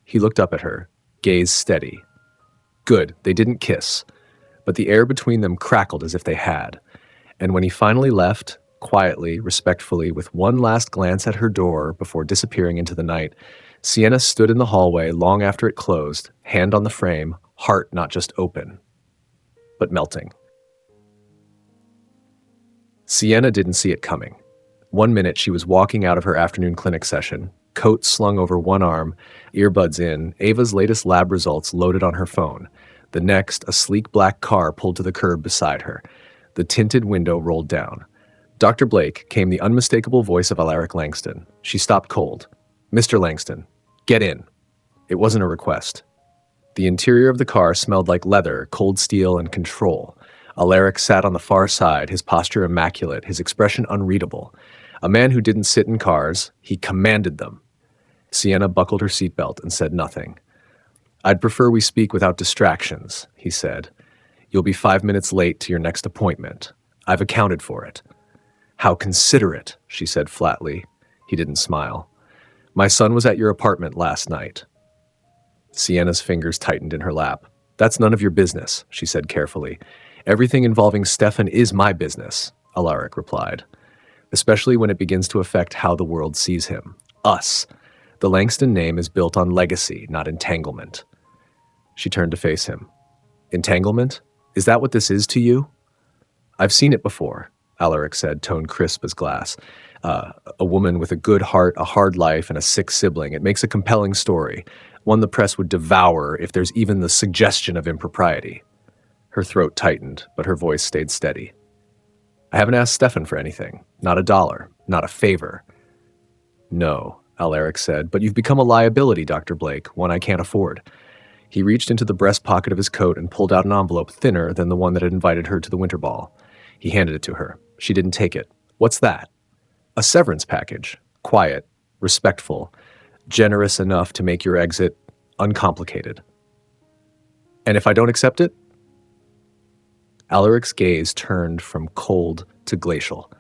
He looked up at her, gaze steady. Good, they didn't kiss, but the air between them crackled as if they had. And when he finally left, quietly, respectfully, with one last glance at her door before disappearing into the night, Sienna stood in the hallway long after it closed, hand on the frame, heart not just open, but melting. Sienna didn't see it coming. 1 minute she was walking out of her afternoon clinic session, coat slung over one arm, earbuds in, Ava's latest lab results loaded on her phone. The next, a sleek black car pulled to the curb beside her. The tinted window rolled down. Dr. Blake came the unmistakable voice of Alaric Langston. She stopped cold. Mr. Langston, get in. It wasn't a request. The interior of the car smelled like leather, cold steel, and control. Alaric sat on the far side, his posture immaculate, his expression unreadable. A man who didn't sit in cars, he commanded them. Sienna buckled her seatbelt and said nothing. I'd prefer we speak without distractions, he said. You'll be 5 minutes late to your next appointment. I've accounted for it. How considerate, she said flatly. He didn't smile. My son was at your apartment last night. Sienna's fingers tightened in her lap. That's none of your business, she said carefully. Everything involving Stefan is my business, Alaric replied. Especially when it begins to affect how the world sees him. Us. The Langston name is built on legacy, not entanglement. She turned to face him. Entanglement? Is that what this is to you? I've seen it before, Alaric said, tone crisp as glass. A woman with a good heart, a hard life, and a sick sibling. It makes a compelling story, one the press would devour if there's even the suggestion of impropriety. Her throat tightened, but her voice stayed steady. I haven't asked Stefan for anything. Not a dollar. Not a favor. No, Alaric said, but you've become a liability, Dr. Blake, one I can't afford. He reached into the breast pocket of his coat and pulled out an envelope thinner than the one that had invited her to the winter ball. He handed it to her. She didn't take it. What's that? A severance package. Quiet, respectful, generous enough to make your exit uncomplicated. And if I don't accept it? Alaric's gaze turned from cold to glacial.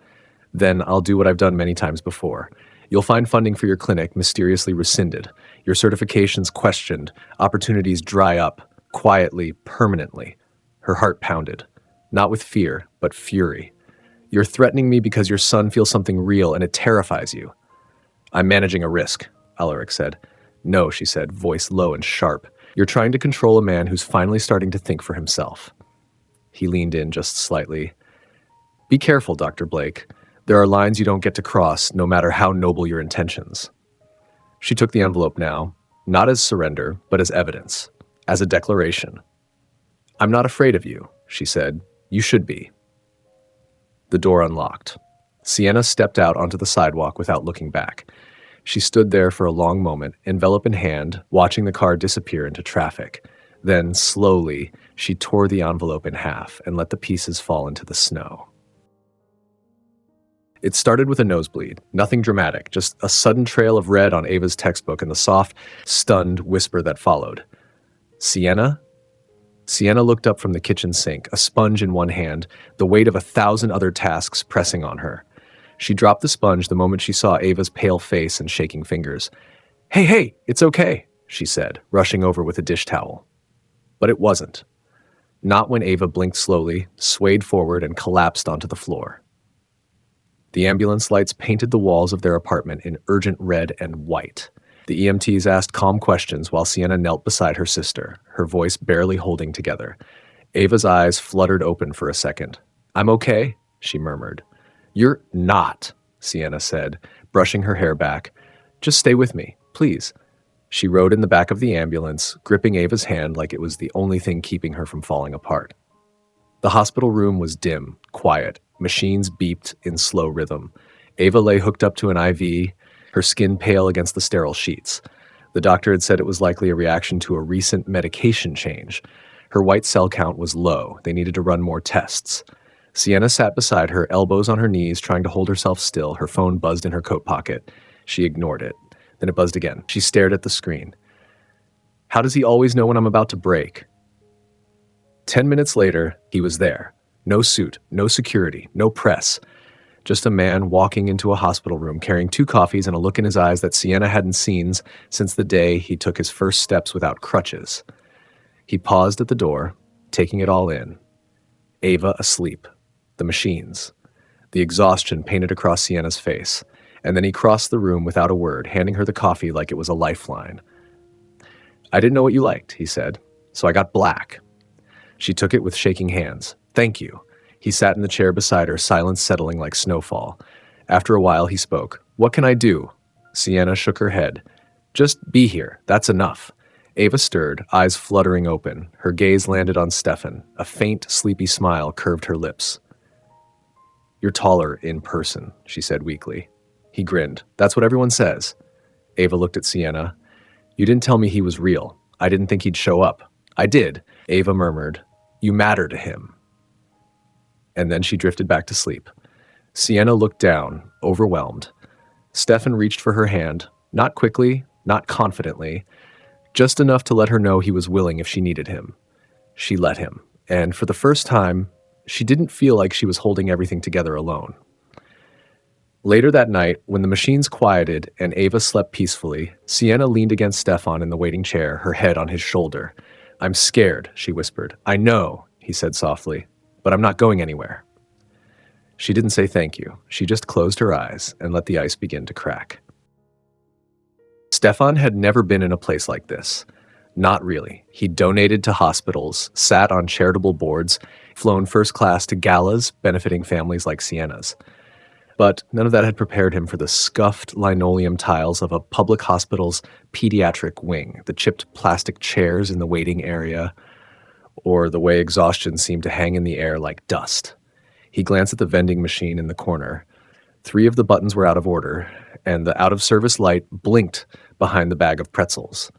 Then I'll do what I've done many times before. You'll find funding for your clinic mysteriously rescinded, your certifications questioned, opportunities dry up, quietly, permanently. Her heart pounded. Not with fear, but fury. You're threatening me because your son feels something real and it terrifies you. I'm managing a risk, Alaric said. No, she said, voice low and sharp. You're trying to control a man who's finally starting to think for himself. He leaned in just slightly. Be careful, Dr. Blake. There are lines you don't get to cross, no matter how noble your intentions. She took the envelope now, not as surrender, but as evidence, as a declaration. I'm not afraid of you, she said. You should be. The door unlocked. Sienna stepped out onto the sidewalk without looking back. She stood there for a long moment, envelope in hand, watching the car disappear into traffic. Then, slowly, she tore the envelope in half and let the pieces fall into the snow. It started with a nosebleed, nothing dramatic, just a sudden trail of red on Ava's textbook and the soft, stunned whisper that followed. Sienna? Sienna looked up from the kitchen sink, a sponge in one hand, the weight of 1,000 other tasks pressing on her. She dropped the sponge the moment she saw Ava's pale face and shaking fingers. Hey, it's okay, she said, rushing over with a dish towel. But it wasn't. Not when Ava blinked slowly, swayed forward, and collapsed onto the floor. The ambulance lights painted the walls of their apartment in urgent red and white. The EMTs asked calm questions while Sienna knelt beside her sister, her voice barely holding together. Ava's eyes fluttered open for a second. I'm okay, she murmured. You're not, Sienna said, brushing her hair back. Just stay with me, please. She rode in the back of the ambulance, gripping Ava's hand like it was the only thing keeping her from falling apart. The hospital room was dim, quiet. Machines beeped in slow rhythm. Ava lay hooked up to an IV, her skin pale against the sterile sheets. The doctor had said it was likely a reaction to a recent medication change. Her white cell count was low. They needed to run more tests. Sienna sat beside her, elbows on her knees, trying to hold herself still. Her phone buzzed in her coat pocket. She ignored it. Then it buzzed again. She stared at the screen. How does he always know when I'm about to break? 10 minutes later, he was there. No suit, no security, no press. Just a man walking into a hospital room carrying 2 coffees and a look in his eyes that Sienna hadn't seen since the day he took his first steps without crutches. He paused at the door, taking it all in. Ava asleep. The machines. The exhaustion painted across Sienna's face. And then he crossed the room without a word, handing her the coffee like it was a lifeline. I didn't know what you liked, he said, so I got black. She took it with shaking hands. Thank you. He sat in the chair beside her, silence settling like snowfall. After a while, he spoke. What can I do? Sienna shook her head. Just be here. That's enough. Ava stirred, eyes fluttering open. Her gaze landed on Stefan. A faint, sleepy smile curved her lips. You're taller in person, she said weakly. He grinned. That's what everyone says. Ava looked at Sienna. You didn't tell me he was real. I didn't think he'd show up. I did, Ava murmured. You matter to him. And then she drifted back to sleep. Sienna looked down, overwhelmed. Stefan reached for her hand, not quickly, not confidently, just enough to let her know he was willing if she needed him. She let him, and for the first time, she didn't feel like she was holding everything together alone. Later that night, when the machines quieted and Ava slept peacefully, Sienna leaned against Stefan in the waiting chair, her head on his shoulder. I'm scared, she whispered. I know, he said softly. But I'm not going anywhere. She didn't say thank you. She just closed her eyes and let the ice begin to crack. Stefan had never been in a place like this. Not really. He'd donated to hospitals, sat on charitable boards, flown first class to galas benefiting families like Sienna's. But none of that had prepared him for the scuffed linoleum tiles of a public hospital's pediatric wing, the chipped plastic chairs in the waiting area, or the way exhaustion seemed to hang in the air like dust. He glanced at the vending machine in the corner. 3 of the buttons were out of order, and the out-of-service light blinked behind the bag of pretzels.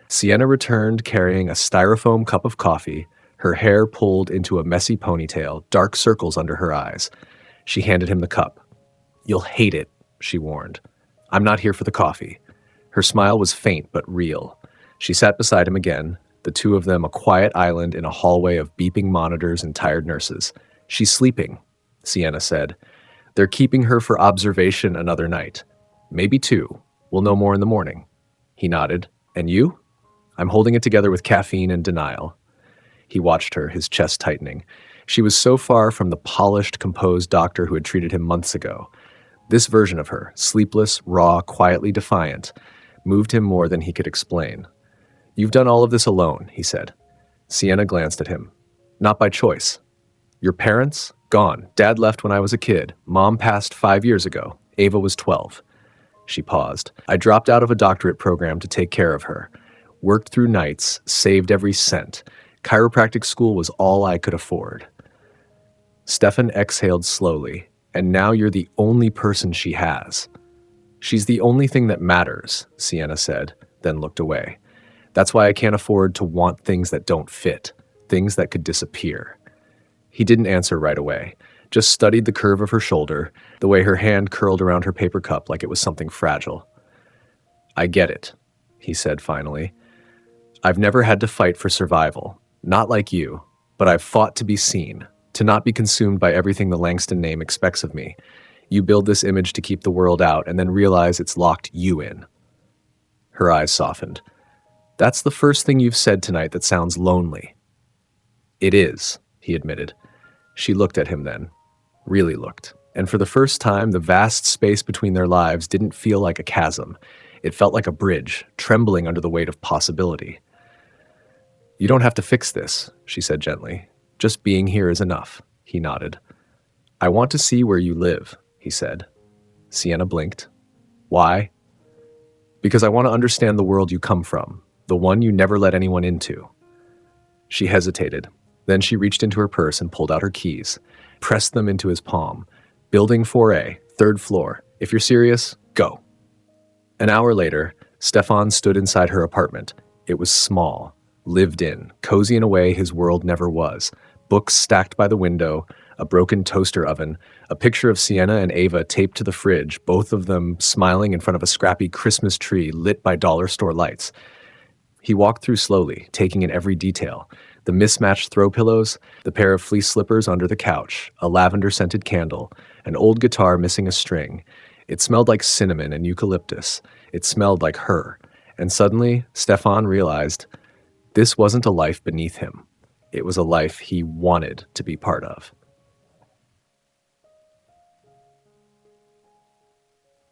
Sienna returned carrying a styrofoam cup of coffee, her hair pulled into a messy ponytail, dark circles under her eyes. She handed him the cup. "You'll hate it," she warned. "I'm not here for the coffee." Her smile was faint but real. She sat beside him again, the two of them a quiet island in a hallway of beeping monitors and tired nurses. "She's sleeping," Sienna said. "They're keeping her for observation another night. Maybe 2. We'll know more in the morning." He nodded. "And you?" "I'm holding it together with caffeine and denial." He watched her, his chest tightening. She was so far from the polished, composed doctor who had treated him months ago. This version of her, sleepless, raw, quietly defiant, moved him more than he could explain. "You've done all of this alone," he said. Sienna glanced at him. "Not by choice. Your parents? Gone. Dad left when I was a kid. Mom passed 5 years ago. Ava was 12. She paused. "I dropped out of a doctorate program to take care of her. Worked through nights, saved every cent. Chiropractic school was all I could afford." Stefan exhaled slowly. "And now you're the only person she has." "She's the only thing that matters," Sienna said, then looked away. "That's why I can't afford to want things that don't fit, things that could disappear." He didn't answer right away, just studied the curve of her shoulder, the way her hand curled around her paper cup like it was something fragile. "I get it," he said finally. "I've never had to fight for survival, not like you, but I've fought to be seen, to not be consumed by everything the Langston name expects of me. You build this image to keep the world out and then realize it's locked you in." Her eyes softened. "That's the first thing you've said tonight that sounds lonely." "It is," he admitted. She looked at him then, really looked, and for the first time the vast space between their lives didn't feel like a chasm. It felt like a bridge, trembling under the weight of possibility. "You don't have to fix this," she said gently. "Just being here is enough." He nodded. "I want to see where you live," he said. Sienna blinked. "Why?" "Because I want to understand the world you come from, the one you never let anyone into." She hesitated. Then she reached into her purse and pulled out her keys, pressed them into his palm. "Building 4A, 3rd floor. If you're serious, go." An hour later, Stefan stood inside her apartment. It was small, lived in, cozy in a way his world never was. Books stacked by the window, a broken toaster oven, a picture of Sienna and Ava taped to the fridge, both of them smiling in front of a scrappy Christmas tree lit by dollar store lights. He walked through slowly, taking in every detail. The mismatched throw pillows, the pair of fleece slippers under the couch, a lavender-scented candle, an old guitar missing a string. It smelled like cinnamon and eucalyptus. It smelled like her. And suddenly, Stefan realized this wasn't a life beneath him. It was a life he wanted to be part of.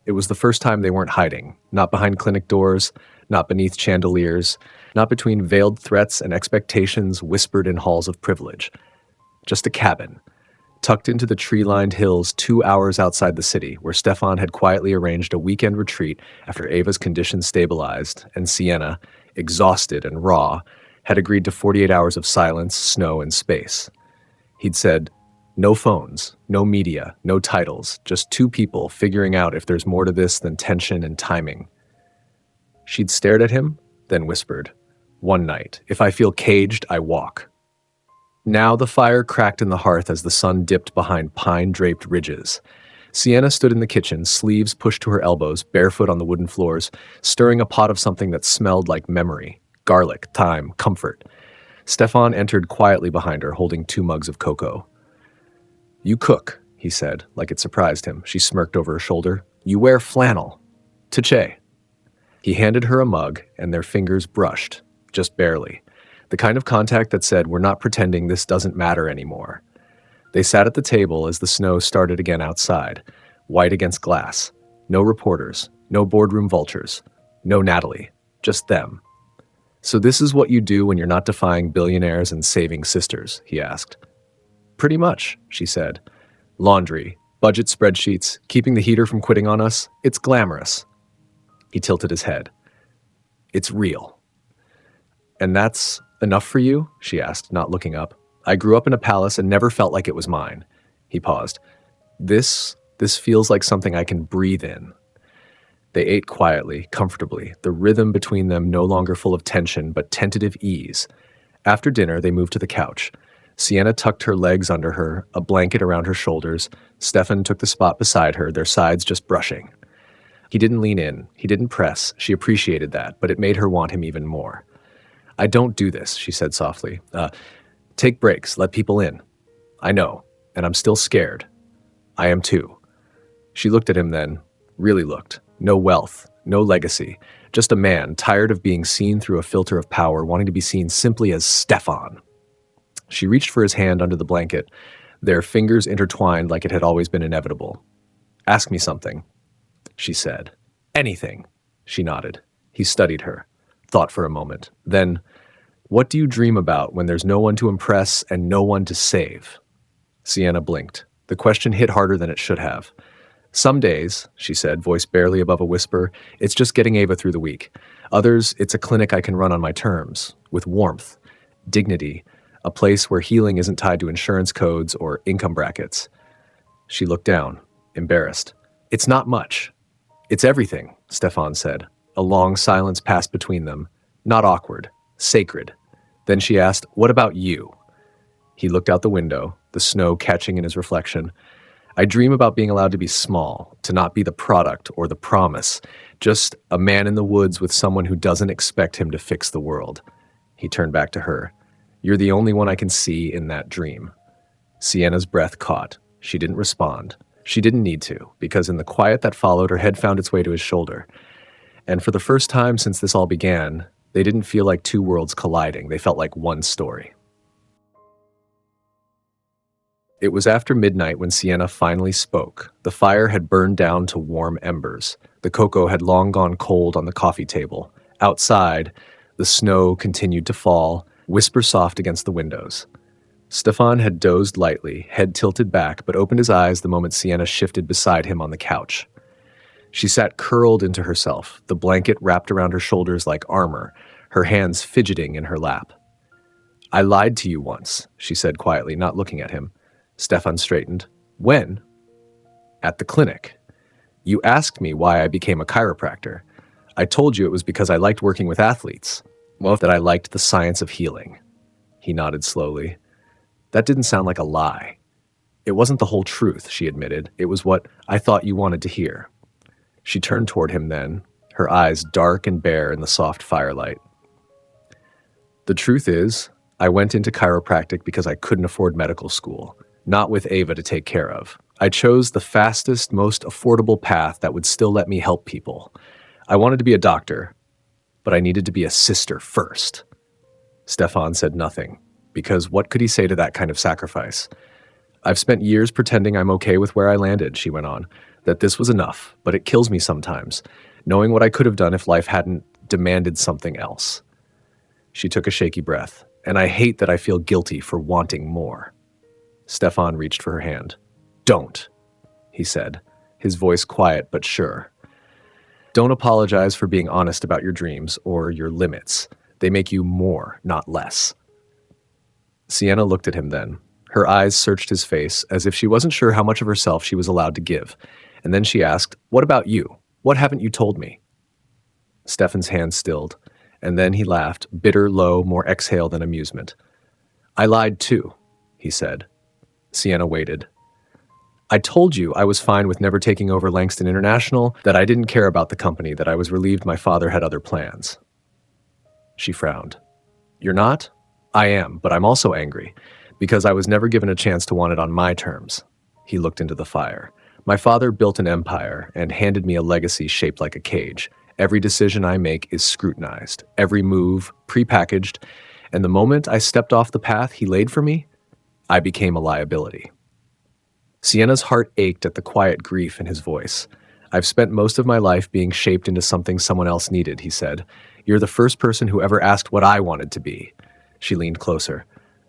It was the first time they weren't hiding, not behind clinic doors, not beneath chandeliers, not between veiled threats and expectations whispered in halls of privilege. Just a cabin, tucked into the tree-lined hills 2 hours outside the city, where Stefan had quietly arranged a weekend retreat after Ava's condition stabilized, and Sienna, exhausted and raw, had agreed to 48 hours of silence, snow, and space. He'd said, "No phones, no media, no titles, just 2 people figuring out if there's more to this than tension and timing." She'd stared at him, then whispered, "One night, if I feel caged, I walk." Now the fire cracked in the hearth as the sun dipped behind pine-draped ridges. Sienna stood in the kitchen, sleeves pushed to her elbows, barefoot on the wooden floors, stirring a pot of something that smelled like memory, garlic, thyme, comfort. Stefan entered quietly behind her, holding 2 mugs of cocoa. "You cook," he said, like it surprised him. She smirked over her shoulder. "You wear flannel. Touché." He handed her a mug, and their fingers brushed, just barely. The kind of contact that said, "We're not pretending this doesn't matter anymore." They sat at the table as the snow started again outside, white against glass. No reporters, no boardroom vultures, no Natalie, just them. "So this is what you do when you're not defying billionaires and saving sisters?" he asked. "Pretty much," she said. "Laundry, budget spreadsheets, keeping the heater from quitting on us. It's glamorous." He tilted his head. "It's real." "And that's enough for you?" she asked, not looking up. "I grew up in a palace and never felt like it was mine." He paused. This feels like something I can breathe in. They ate quietly, comfortably, the rhythm between them no longer full of tension, but tentative ease. After dinner, they moved to the couch. Sienna tucked her legs under her, a blanket around her shoulders. Stefan took the spot beside her, their sides just brushing. He didn't lean in. He didn't press. She appreciated that, but it made her want him even more. I don't do this, she said softly. Take breaks, let people in. I know, and I'm still scared. I am too. She looked at him then, really looked. No wealth, no legacy, just a man tired of being seen through a filter of power, wanting to be seen simply as Stefan. She reached for his hand under the blanket, their fingers intertwined like it had always been inevitable. Ask me something, she said. Anything, she nodded. He studied her, thought for a moment. Then, what do you dream about when there's no one to impress and no one to save? Sienna blinked. The question hit harder than it should have. Some days, she said, voice barely above a whisper, it's just getting Ava through the week. Others, it's a clinic I can run on my terms, with warmth, dignity, a place where healing isn't tied to insurance codes or income brackets. She looked down, embarrassed. It's not much. It's everything, Stefan said. A long silence passed between them. Not awkward, sacred. Then she asked, what about you? He looked out the window, the snow catching in his reflection. I dream about being allowed to be small, to not be the product or the promise, just a man in the woods with someone who doesn't expect him to fix the world. He turned back to her. You're the only one I can see in that dream. Sienna's breath caught. She didn't respond. She didn't need to, because in the quiet that followed, her head found its way to his shoulder. And for the first time since this all began, they didn't feel like two worlds colliding. They felt like one story. It was after midnight when Sienna finally spoke. The fire had burned down to warm embers. The cocoa had long gone cold on the coffee table. Outside, the snow continued to fall, whisper soft against the windows. Stefan had dozed lightly, head tilted back, but opened his eyes the moment Sienna shifted beside him on the couch. She sat curled into herself, the blanket wrapped around her shoulders like armor, her hands fidgeting in her lap. I lied to you once, she said quietly, not looking at him. Stefan straightened. When? At the clinic. You asked me why I became a chiropractor. I told you it was because I liked working with athletes. Well, that I liked the science of healing. He nodded slowly. That didn't sound like a lie. It wasn't the whole truth, she admitted. It was what I thought you wanted to hear. She turned toward him then, her eyes dark and bare in the soft firelight. The truth is, I went into chiropractic because I couldn't afford medical school. Not with Ava to take care of. I chose the fastest, most affordable path that would still let me help people. I wanted to be a doctor, but I needed to be a sister first. Stefan said nothing, because what could he say to that kind of sacrifice? I've spent years pretending I'm okay with where I landed, she went on, that this was enough, but it kills me sometimes, knowing what I could have done if life hadn't demanded something else. She took a shaky breath, and I hate that I feel guilty for wanting more. Stefan reached for her hand. Don't, he said, his voice quiet but sure. Don't apologize for being honest about your dreams or your limits. They make you more, not less. Sienna looked at him then. Her eyes searched his face as if she wasn't sure how much of herself she was allowed to give. And then she asked, what about you? What haven't you told me? Stefan's hand stilled, and then he laughed, bitter, low, more exhale than amusement. I lied too, he said. Sienna waited. I told you I was fine with never taking over Langston International, that I didn't care about the company, that I was relieved my father had other plans. She frowned. You're not? I am, but I'm also angry, because I was never given a chance to want it on my terms. He looked into the fire. My father built an empire and handed me a legacy shaped like a cage. Every decision I make is scrutinized, every move prepackaged, and the moment I stepped off the path he laid for me, I became a liability. Sienna's heart ached at the quiet grief in his voice. I've spent most of my life being shaped into something someone else needed, he said. You're the first person who ever asked what I wanted to be. She leaned closer.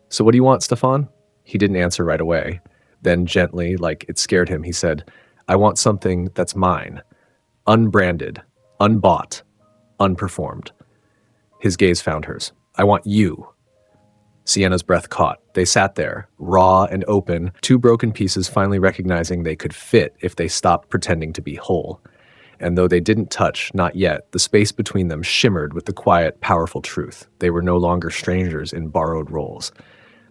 So what do you want, Stefan? He didn't answer right away. Then gently, like it scared him, he said, I want something that's mine. Unbranded, unbought, unperformed. His gaze found hers. I want you. Sienna's breath caught. They sat there, raw and open, two broken pieces finally recognizing they could fit if they stopped pretending to be whole. And though they didn't touch, not yet, the space between them shimmered with the quiet, powerful truth. They were no longer strangers in borrowed roles.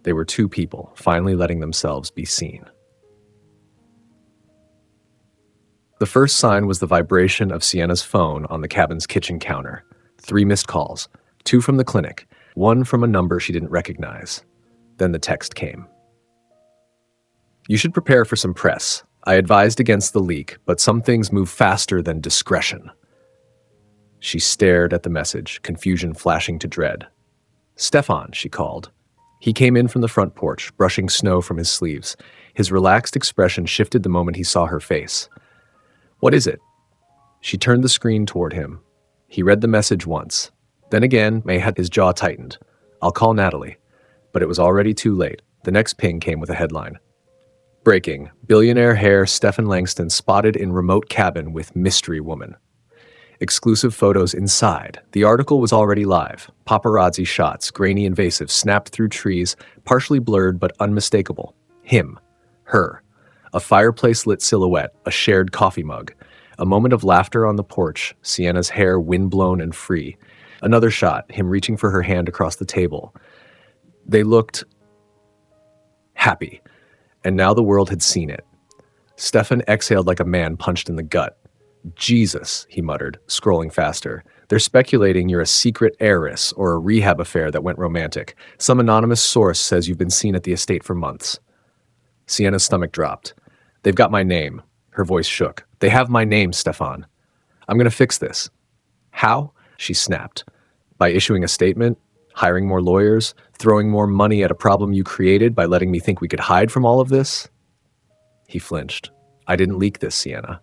They were two people, finally letting themselves be seen. The first sign was the vibration of Sienna's phone on the cabin's kitchen counter. 3 missed calls, 2 from the clinic, 1 from a number she didn't recognize. Then the text came. You should prepare for some press. I advised against the leak, but some things move faster than discretion. She stared at the message, confusion flashing to dread. Stefan, she called. He came in from the front porch, brushing snow from his sleeves. His relaxed expression shifted the moment he saw her face. What is it? She turned the screen toward him. He read the message once. Then again, May had his jaw tightened. I'll call Natalie. But it was already too late. The next ping came with a headline. Breaking. Billionaire Heir Stefan Langston spotted in remote cabin with mystery woman. Exclusive photos inside. The article was already live. Paparazzi shots, grainy invasive, snapped through trees, partially blurred but unmistakable. Him. Her. A fireplace-lit silhouette, a shared coffee mug. A moment of laughter on the porch, Sienna's hair windblown and free. Another shot, him reaching for her hand across the table. They looked happy, and now the world had seen it. Stefan exhaled like a man punched in the gut. Jesus, he muttered, scrolling faster. They're speculating you're a secret heiress or a rehab affair that went romantic. Some anonymous source says you've been seen at the estate for months. Sienna's stomach dropped. They've got my name. Her voice shook. They have my name, Stefan. I'm going to fix this. How? She snapped. By issuing a statement, hiring more lawyers, throwing more money at a problem you created by letting me think we could hide from all of this? He flinched. I didn't leak this, Sienna.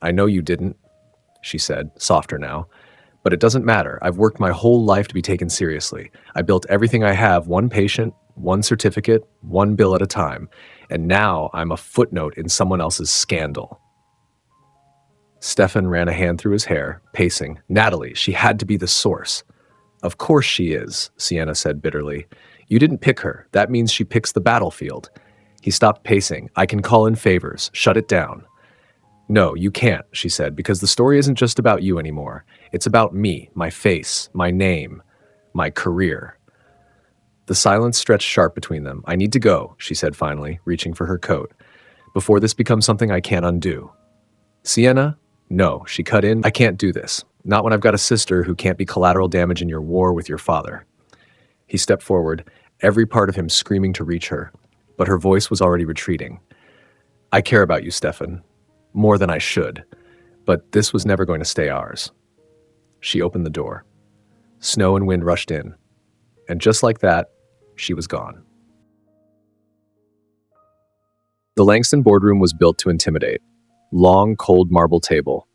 I know you didn't, she said, softer now. But it doesn't matter. I've worked my whole life to be taken seriously. I built everything I have, one patient, one certificate, one bill at a time. And now I'm a footnote in someone else's scandal. Stefan ran a hand through his hair, pacing. Natalie, she had to be the source. Of course she is, Sienna said bitterly. You didn't pick her. That means she picks the battlefield. He stopped pacing. I can call in favors. Shut it down. No, you can't, she said, because the story isn't just about you anymore. It's about me, my face, my name, my career. The silence stretched sharp between them. I need to go, she said finally, reaching for her coat, before this becomes something I can't undo. Sienna? No, she cut in. I can't do this. Not when I've got a sister who can't be collateral damage in your war with your father. He stepped forward, every part of him screaming to reach her, but her voice was already retreating. I care about you, Stefan. More than I should, but this was never going to stay ours. She opened the door. Snow and wind rushed in, and just like that, she was gone. The Langston boardroom was built to intimidate. Long, cold marble table.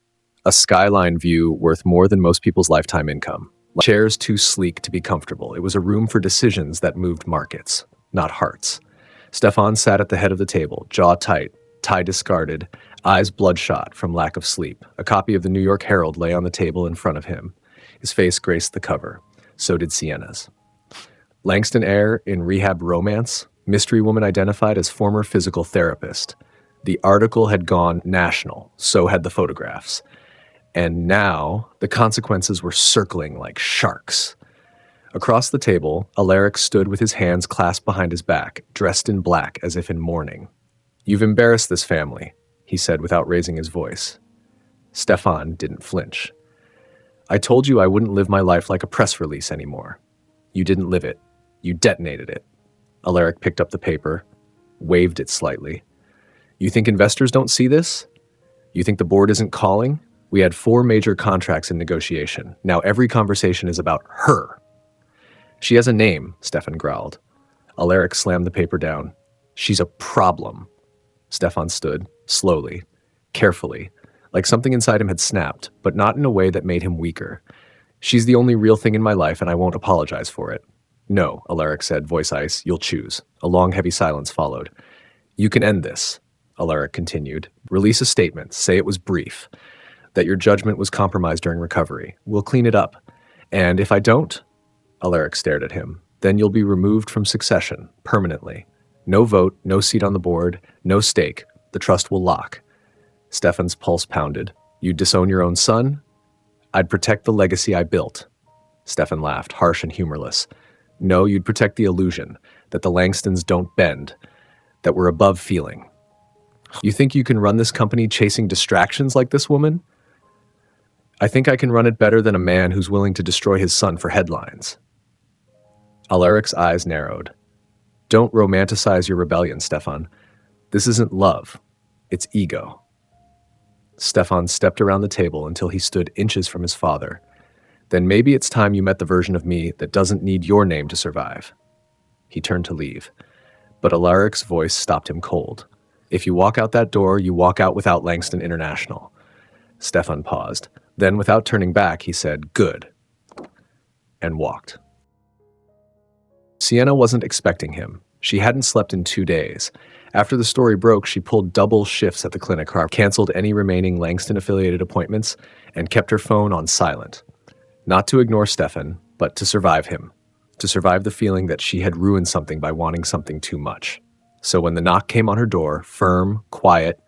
A skyline view worth more than most people's lifetime income. Chairs too sleek to be comfortable. It was a room for decisions that moved markets, not hearts. Stefan sat at the head of the table, jaw tight, tie discarded, eyes bloodshot from lack of sleep. A copy of the New York Herald lay on the table in front of him. His face graced the cover. So did Sienna's. Langston Heir in rehab romance, mystery woman identified as former physical therapist. The article had gone national, so had the photographs. And now the consequences were circling like sharks. Across the table, Alaric stood with his hands clasped behind his back, dressed in black as if in mourning. You've embarrassed this family, he said without raising his voice. Stefan didn't flinch. I told you I wouldn't live my life like a press release anymore. You didn't live it. You detonated it. Alaric picked up the paper, waved it slightly. You think investors don't see this? You think the board isn't calling? We had 4 major contracts in negotiation. Now every conversation is about her. She has a name, Stefan growled. Alaric slammed the paper down. She's a problem. Stefan stood, slowly, carefully, like something inside him had snapped, but not in a way that made him weaker. She's the only real thing in my life, and I won't apologize for it. No, Alaric said, voice ice, you'll choose. A long, heavy silence followed. You can end this, Alaric continued. Release a statement, say it was brief, that your judgment was compromised during recovery. We'll clean it up. And if I don't, Alaric stared at him, Then you'll be removed from succession, permanently. No vote, no seat on the board, no stake. The trust will lock. Stefan's pulse pounded. You'd disown your own son? I'd protect the legacy I built. Stefan laughed, harsh and humorless. No, you'd protect the illusion that the Langstons don't bend, that we're above feeling. You think you can run this company chasing distractions like this woman? I think I can run it better than a man who's willing to destroy his son for headlines. Alaric's eyes narrowed. Don't romanticize your rebellion, Stefan. This isn't love. It's ego. Stefan stepped around the table until he stood inches from his father. Then maybe it's time you met the version of me that doesn't need your name to survive. He turned to leave, but Alaric's voice stopped him cold. If you walk out that door, you walk out without Langston International. Stefan paused. Then, without turning back, he said, good, and walked. Sienna wasn't expecting him. She hadn't slept in 2 days. After the story broke, she pulled double shifts at the clinic, canceled any remaining Langston-affiliated appointments, and kept her phone on silent. Not to ignore Stefan, but to survive him. To survive the feeling that she had ruined something by wanting something too much. So when the knock came on her door, firm, quiet,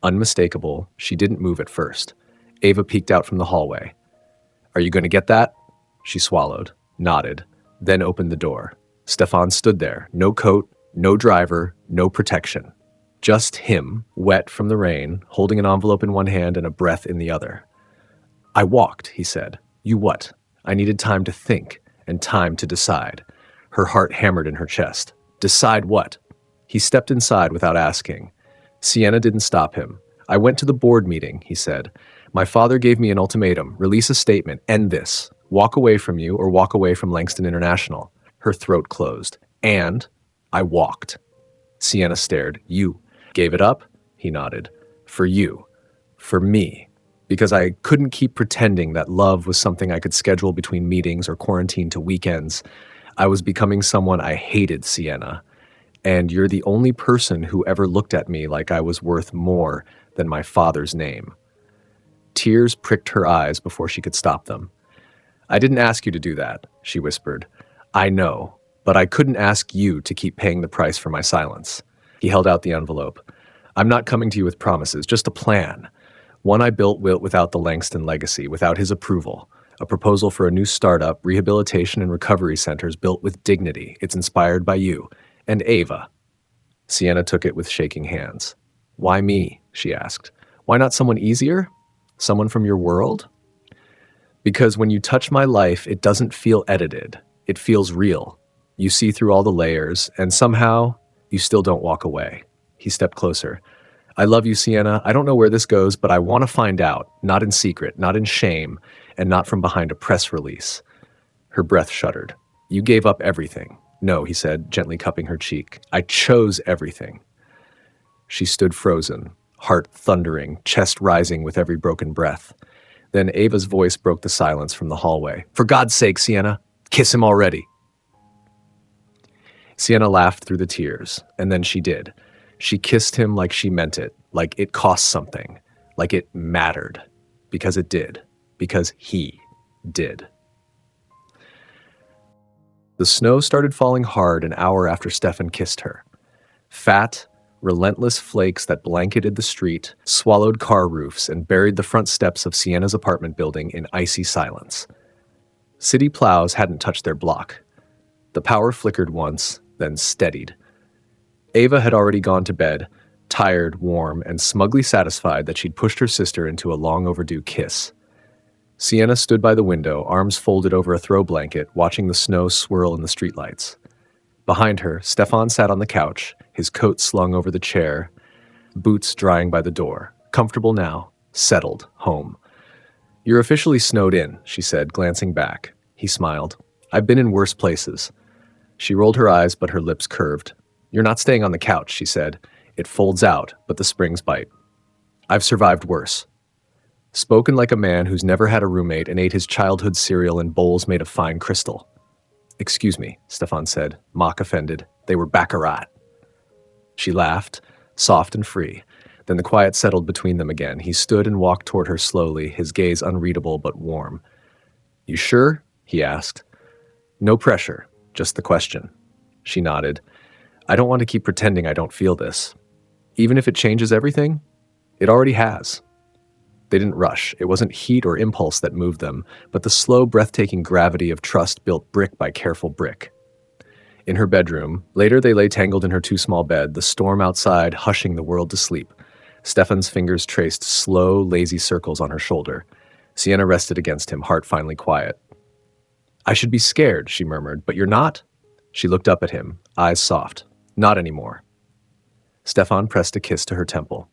unmistakable, she didn't move at first. Ava peeked out from the hallway. Are you going to get that? She swallowed, nodded, then opened the door. Stefan stood there, no coat, no driver, no protection. Just him, wet from the rain, holding an envelope in one hand and a breath in the other. I walked, he said. You what? I needed time to think and time to decide. Her heart hammered in her chest. Decide what? He stepped inside without asking. Sienna didn't stop him. I went to the board meeting, he said. My father gave me an ultimatum. Release a statement. End this. Walk away from you or walk away from Langston International. Her throat closed. And I walked. Sienna stared. You gave it up? He nodded. For you. For me. Because I couldn't keep pretending that love was something I could schedule between meetings or quarantine to weekends. I was becoming someone I hated, Sienna. And you're the only person who ever looked at me like I was worth more than my father's name. Tears pricked her eyes before she could stop them. I didn't ask you to do that, she whispered. I know, but I couldn't ask you to keep paying the price for my silence. He held out the envelope. I'm not coming to you with promises, just a plan. One I built without the Langston legacy, without his approval. A proposal for a new startup, rehabilitation and recovery centers built with dignity. It's inspired by you. And Ava. Sienna took it with shaking hands. Why me? She asked. Why not someone easier? Someone from your world? Because when you touch my life, it doesn't feel edited. It feels real. You see through all the layers, and somehow, you still don't walk away. He stepped closer. I love you, Sienna. I don't know where this goes, but I want to find out. Not in secret, not in shame, and not from behind a press release. Her breath shuddered. You gave up everything. No, he said, gently cupping her cheek. I chose everything. She stood frozen, heart thundering, chest rising with every broken breath. Then Ava's voice broke the silence from the hallway. For God's sake, Sienna, kiss him already. Sienna laughed through the tears, and then she did. She kissed him like she meant it, like it cost something, like it mattered. Because it did. Because he did. The snow started falling hard an hour after Stefan kissed her. Fat, relentless flakes that blanketed the street, swallowed car roofs, and buried the front steps of Sienna's apartment building in icy silence. City plows hadn't touched their block. The power flickered once, then steadied. Ava had already gone to bed, tired, warm, and smugly satisfied that she'd pushed her sister into a long-overdue kiss. Sienna stood by the window, arms folded over a throw blanket, watching the snow swirl in the streetlights. Behind her, Stefan sat on the couch, his coat slung over the chair, boots drying by the door. Comfortable now, settled, home. You're officially snowed in, she said, glancing back. He smiled. I've been in worse places. She rolled her eyes, but her lips curved. You're not staying on the couch, she said. It folds out, but the springs bite. I've survived worse. Spoken like a man who's never had a roommate and ate his childhood cereal in bowls made of fine crystal. Excuse me, Stefan said, mock offended. They were baccarat. She laughed, soft and free. Then the quiet settled between them again. He stood and walked toward her slowly, his gaze unreadable but warm. You sure? He asked. No pressure, Just the question. She nodded. I don't want to keep pretending I don't feel this. Even if it changes everything, it already has. They didn't rush. It wasn't heat or impulse that moved them, but the slow, breathtaking gravity of trust built brick by careful brick. In her bedroom, later they lay tangled in her too small bed, the storm outside hushing the world to sleep. Stefan's fingers traced slow, lazy circles on her shoulder. Sienna rested against him, heart finally quiet. I should be scared, she murmured, but you're not? She looked up at him, eyes soft. Not anymore. Stefan pressed a kiss to her temple.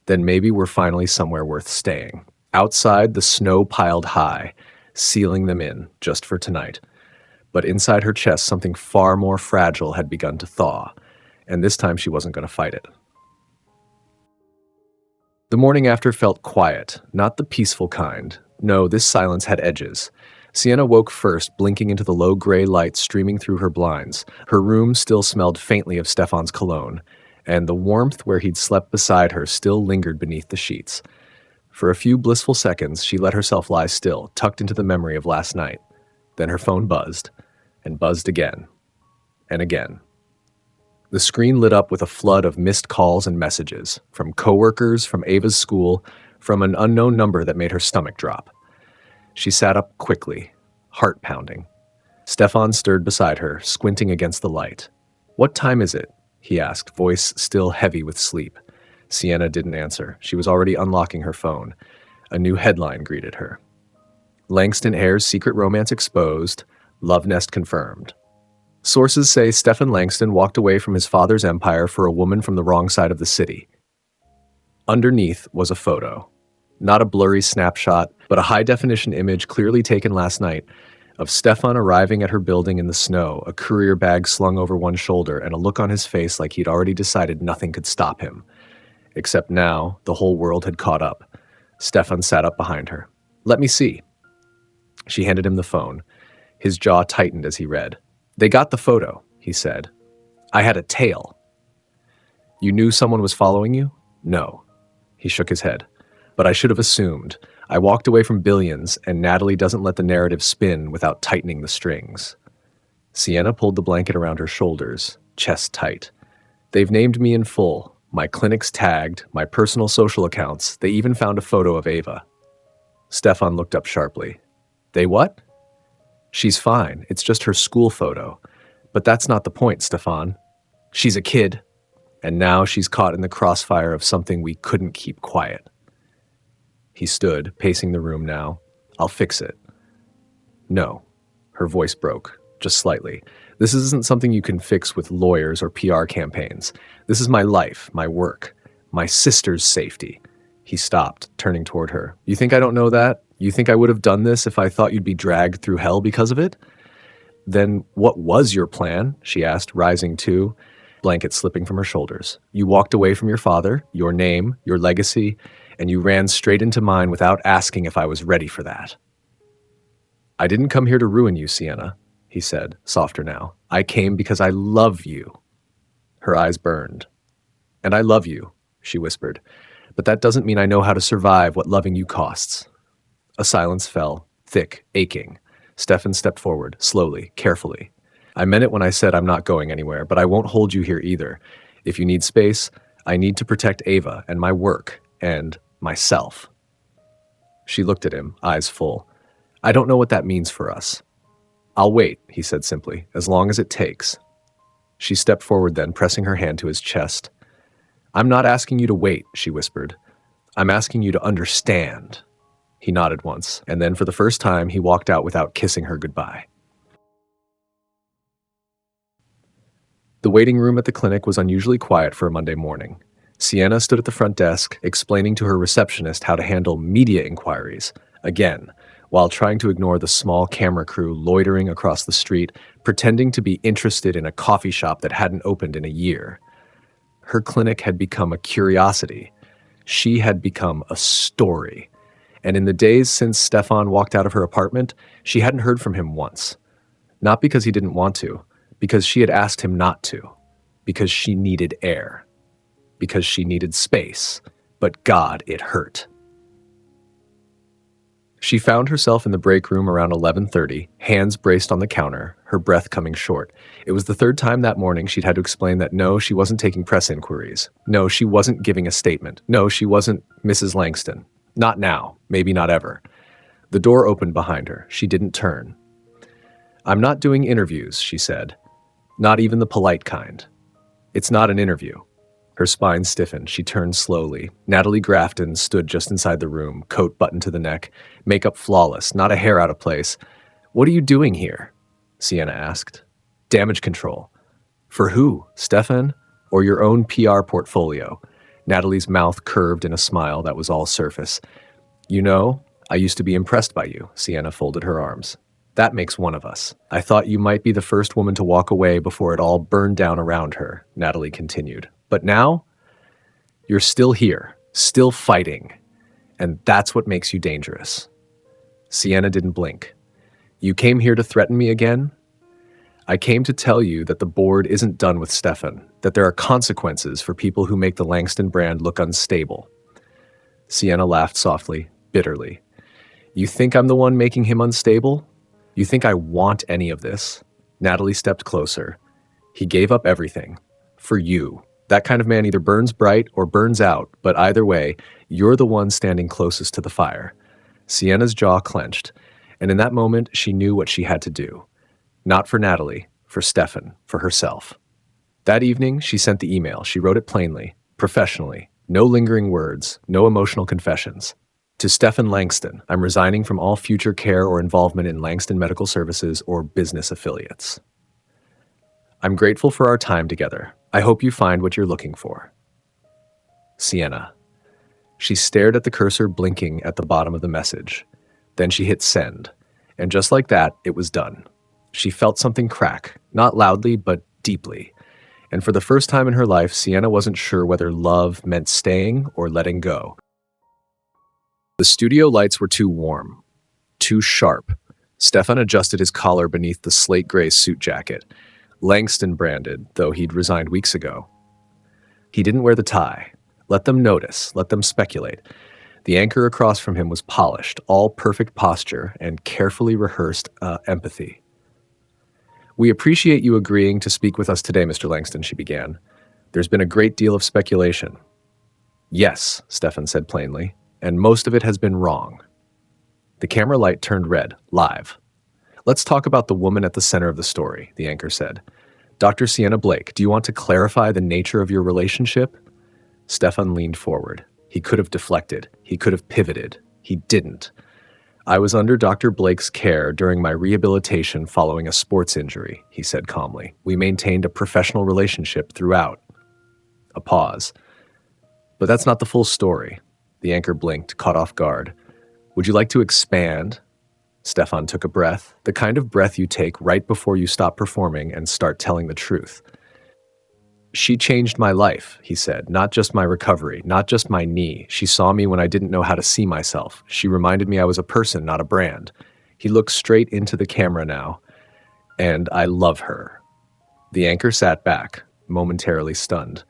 Then maybe we're finally somewhere worth staying. Outside, the snow piled high, sealing them in, just for tonight. But inside her chest, something far more fragile had begun to thaw, and this time she wasn't going to fight it. The morning after felt quiet, not the peaceful kind. No, this silence had edges. Sienna woke first, blinking into the low gray light streaming through her blinds. Her room still smelled faintly of Stefan's cologne, and the warmth where he'd slept beside her still lingered beneath the sheets. For a few blissful seconds, she let herself lie still, tucked into the memory of last night. Then her phone buzzed, and buzzed again, and again. The screen lit up with a flood of missed calls and messages, from coworkers, from Ava's school, from an unknown number that made her stomach drop. She sat up quickly, heart pounding. Stefan stirred beside her, squinting against the light. What time is it? He asked, voice still heavy with sleep. Sienna didn't answer. She was already unlocking her phone. A new headline greeted her. Langston Heir's secret romance exposed, love nest confirmed. Sources say Stefan Langston walked away from his father's empire for a woman from the wrong side of the city. Underneath was a photo. Not a blurry snapshot, but a high-definition image clearly taken last night of Stefan arriving at her building in the snow, a courier bag slung over one shoulder, and a look on his face like he'd already decided nothing could stop him. Except now, the whole world had caught up. Stefan sat up behind her. Let me see. She handed him the phone. His jaw tightened as he read. They got the photo, he said. I had a tail. You knew someone was following you? No. He shook his head. But I should have assumed. I walked away from Billions, and Natalie doesn't let the narrative spin without tightening the strings. Sienna pulled the blanket around her shoulders, chest tight. They've named me in full. My clinic's tagged, my personal social accounts. They even found a photo of Ava. Stefan looked up sharply. They what? She's fine. It's just her school photo. But that's not the point, Stefan. She's a kid. And now she's caught in the crossfire of something we couldn't keep quiet. He stood, pacing the room now. I'll fix it. No. Her voice broke, just slightly. This isn't something you can fix with lawyers or PR campaigns. This is my life, my work, my sister's safety. He stopped, turning toward her. You think I don't know that? You think I would have done this if I thought you'd be dragged through hell because of it? Then what was your plan? She asked, rising too, blanket slipping from her shoulders. You walked away from your father, your name, your legacy, and you ran straight into mine without asking if I was ready for that. I didn't come here to ruin you, Sienna, he said, softer now. I came because I love you. Her eyes burned. And I love you, she whispered, but that doesn't mean I know how to survive what loving you costs. A silence fell, thick, aching. Stefan stepped forward, slowly, carefully. I meant it when I said I'm not going anywhere, but I won't hold you here either. If you need space, I need to protect Ava and my work and myself. She looked at him, eyes full. I don't know what that means for us. I'll wait, he said simply, as long as it takes. She stepped forward then, pressing her hand to his chest. I'm not asking you to wait, she whispered. I'm asking you to understand. He nodded once, and then for the first time, he walked out without kissing her goodbye. The waiting room at the clinic was unusually quiet for a Monday morning. Sienna stood at the front desk, explaining to her receptionist how to handle media inquiries, again, while trying to ignore the small camera crew loitering across the street, pretending to be interested in a coffee shop that hadn't opened in a year. Her clinic had become a curiosity. She had become a story. And in the days since Stefan walked out of her apartment, she hadn't heard from him once. Not because he didn't want to, because she had asked him not to, because she needed air, because she needed space. But God, it hurt. She found herself in the break room around 11:30, hands braced on the counter, her breath coming short. It was the third time that morning she'd had to explain that no, she wasn't taking press inquiries. No, she wasn't giving a statement. No, she wasn't Mrs. Langston. Not now, maybe not ever. The door opened behind her. She didn't turn. "I'm not doing interviews," she said. "Not even the polite kind. It's not an interview." Her spine stiffened. She turned slowly. Natalie Grafton stood just inside the room, coat buttoned to the neck, makeup flawless, not a hair out of place. "What are you doing here?" Sienna asked. "Damage control." "For who? Stefan? Or your own PR portfolio?" Natalie's mouth curved in a smile that was all surface. "You know, I used to be impressed by you." Sienna folded her arms. "That makes one of us. I thought you might be the first woman to walk away before it all burned down around her," Natalie continued. "But now, you're still here, still fighting. And that's what makes you dangerous." Sienna didn't blink. "You came here to threaten me again?" "I came to tell you that the board isn't done with Stefan, that there are consequences for people who make the Langston brand look unstable." Sienna laughed softly, bitterly. "You think I'm the one making him unstable? You think I want any of this?" Natalie stepped closer. "He gave up everything. For you. That kind of man either burns bright or burns out, but either way, you're the one standing closest to the fire." Sienna's jaw clenched, and in that moment, she knew what she had to do. Not for Natalie, for Stefan, for herself. That evening, she sent the email. She wrote it plainly, professionally. No lingering words, no emotional confessions. "To Stefan Langston, I'm resigning from all future care or involvement in Langston Medical Services or business affiliates. I'm grateful for our time together. I hope you find what you're looking for. Sienna." She stared at the cursor blinking at the bottom of the message. Then she hit send. And just like that, it was done. She felt something crack, not loudly, but deeply. And for the first time in her life, Sienna wasn't sure whether love meant staying or letting go. The studio lights were too warm, too sharp. Stefan adjusted his collar beneath the slate gray suit jacket. Langston branded, though he'd resigned weeks ago. He didn't wear the tie. Let them notice, let them speculate. The anchor across from him was polished, all perfect posture and carefully rehearsed empathy. "We appreciate you agreeing to speak with us today, Mr. Langston," she began. "There's been a great deal of speculation." "Yes," Stefan said plainly, "and most of it has been wrong." The camera light turned red, live. "Let's talk about the woman at the center of the story," the anchor said. "Dr. Sienna Blake, do you want to clarify the nature of your relationship?" Stefan leaned forward. He could have deflected. He could have pivoted. He didn't. "I was under Dr. Blake's care during my rehabilitation following a sports injury," he said calmly. "We maintained a professional relationship throughout." A pause. "But that's not the full story." The anchor blinked, caught off guard. "Would you like to expand?" Stefan took a breath, the kind of breath you take right before you stop performing and start telling the truth. "She changed my life," he said, "not just my recovery, not just my knee. She saw me when I didn't know how to see myself. She reminded me I was a person, not a brand." He looked straight into the camera now. "And I love her." The anchor sat back, momentarily stunned.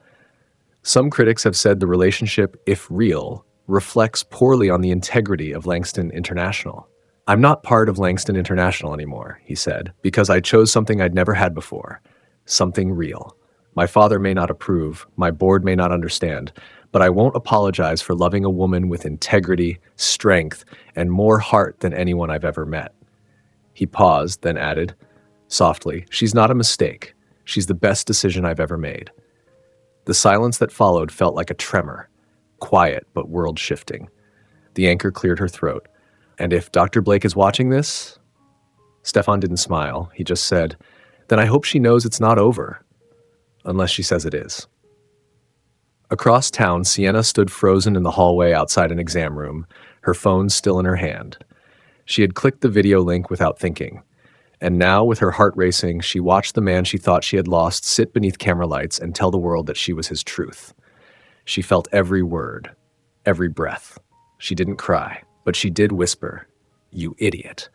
"Some critics have said the relationship, if real, reflects poorly on the integrity of Langston International." "I'm not part of Langston International anymore," he said, "because I chose something I'd never had before. Something real. My father may not approve, my board may not understand, but I won't apologize for loving a woman with integrity, strength, and more heart than anyone I've ever met." He paused, then added, softly, "She's not a mistake. She's the best decision I've ever made." The silence that followed felt like a tremor, quiet but world-shifting. The anchor cleared her throat. "And if Dr. Blake is watching this?" Stefan didn't smile. He just said, "Then I hope she knows it's not over. Unless she says it is." Across town, Sienna stood frozen in the hallway outside an exam room, her phone still in her hand. She had clicked the video link without thinking. And now, with her heart racing, she watched the man she thought she had lost sit beneath camera lights and tell the world that she was his truth. She felt every word, every breath. She didn't cry, but she did whisper, "You idiot."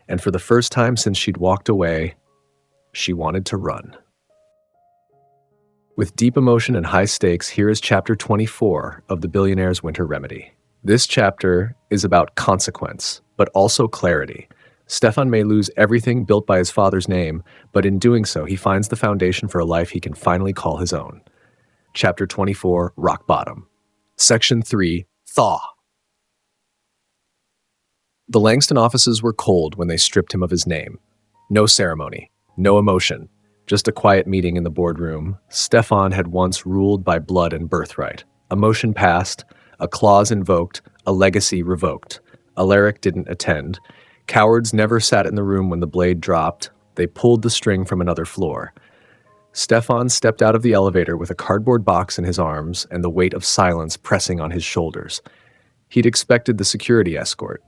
And for the first time since she'd walked away, she wanted to run. With deep emotion and high stakes, here is chapter 24 of The Billionaire's Winter Remedy. This chapter is about consequence, but also clarity. Stefan may lose everything built by his father's name, but in doing so, he finds the foundation for a life he can finally call his own. Chapter 24, Rock Bottom. Section 3, Thaw. The Langston offices were cold when they stripped him of his name. No ceremony, no emotion, just a quiet meeting in the boardroom. Stefan had once ruled by blood and birthright. A motion passed, a clause invoked, a legacy revoked. Alaric didn't attend. Cowards never sat in the room when the blade dropped. They pulled the string from another floor. Stefan stepped out of the elevator with a cardboard box in his arms and the weight of silence pressing on his shoulders. He'd expected the security escort.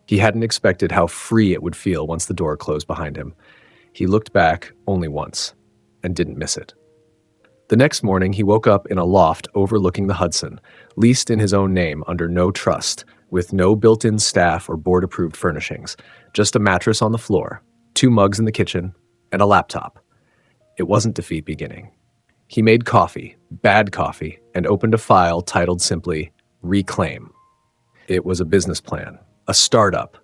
He hadn't expected how free it would feel once the door closed behind him. He looked back only once and didn't miss it. The next morning, he woke up in a loft overlooking the Hudson, leased in his own name under no trust, with no built-in staff or board-approved furnishings, just a mattress on the floor, 2 mugs in the kitchen, and a laptop. It wasn't defeat beginning. He made coffee, bad coffee, and opened a file titled simply, Reclaim. It was a business plan, a startup,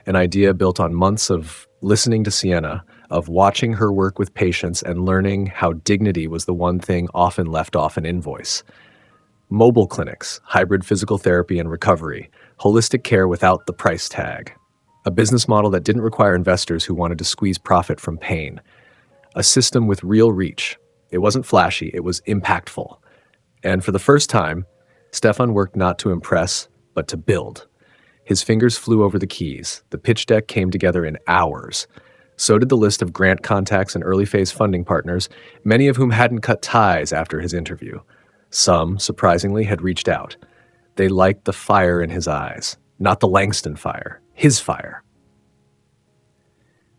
an idea built on months of listening to Sienna, of watching her work with patients and learning how dignity was the one thing often left off an invoice. Mobile clinics, hybrid physical therapy and recovery, holistic care without the price tag. A business model that didn't require investors who wanted to squeeze profit from pain. A system with real reach. It wasn't flashy, it was impactful. And for the first time, Stefan worked not to impress, but to build. His fingers flew over the keys. The pitch deck came together in hours. So did the list of grant contacts and early-phase funding partners, many of whom hadn't cut ties after his interview. Some, surprisingly, had reached out. They liked the fire in his eyes, not the Langston fire, his fire.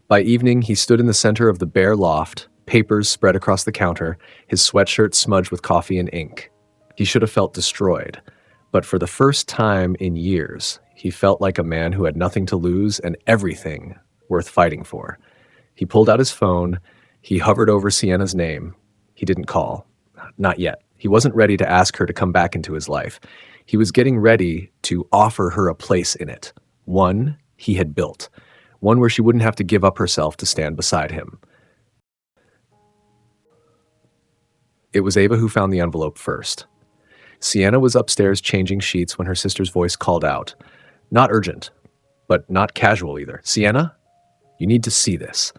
By evening, he stood in the center of the bare loft, papers spread across the counter, his sweatshirt smudged with coffee and ink. He should have felt destroyed, but for the first time in years, he felt like a man who had nothing to lose and everything worth fighting for. He pulled out his phone. He hovered over Sienna's name. He didn't call. Not yet. He wasn't ready to ask her to come back into his life. He was getting ready to offer her a place in it. One he had built. One where she wouldn't have to give up herself to stand beside him. It was Ava who found the envelope first. Sienna was upstairs changing sheets when her sister's voice called out. Not urgent, but not casual either. Sienna, you need to see this.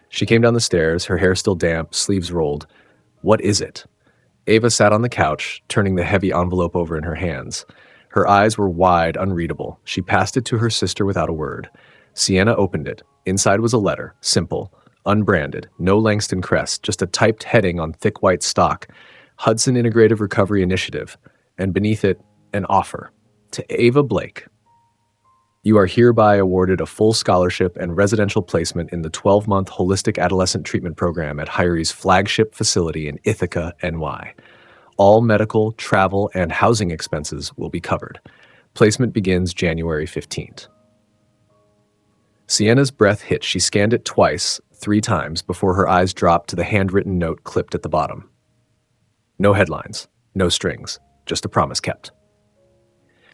She came down the stairs, her hair still damp, sleeves rolled. What is it? Ava sat on the couch, turning the heavy envelope over in her hands. Her eyes were wide, unreadable. She passed it to her sister without a word. Sienna opened it. Inside was a letter, simple, unbranded, no Langston crest, just a typed heading on thick white stock, Hudson Integrative Recovery Initiative, and beneath it, an offer. To Ava Blake. You are hereby awarded a full scholarship and residential placement in the 12-month Holistic Adolescent Treatment Program at Hirie's flagship facility in Ithaca, NY. All medical, travel, and housing expenses will be covered. Placement begins January 15th. Sienna's breath hit. She scanned it twice, 3 times, before her eyes dropped to the handwritten note clipped at the bottom. No headlines, no strings, just a promise kept.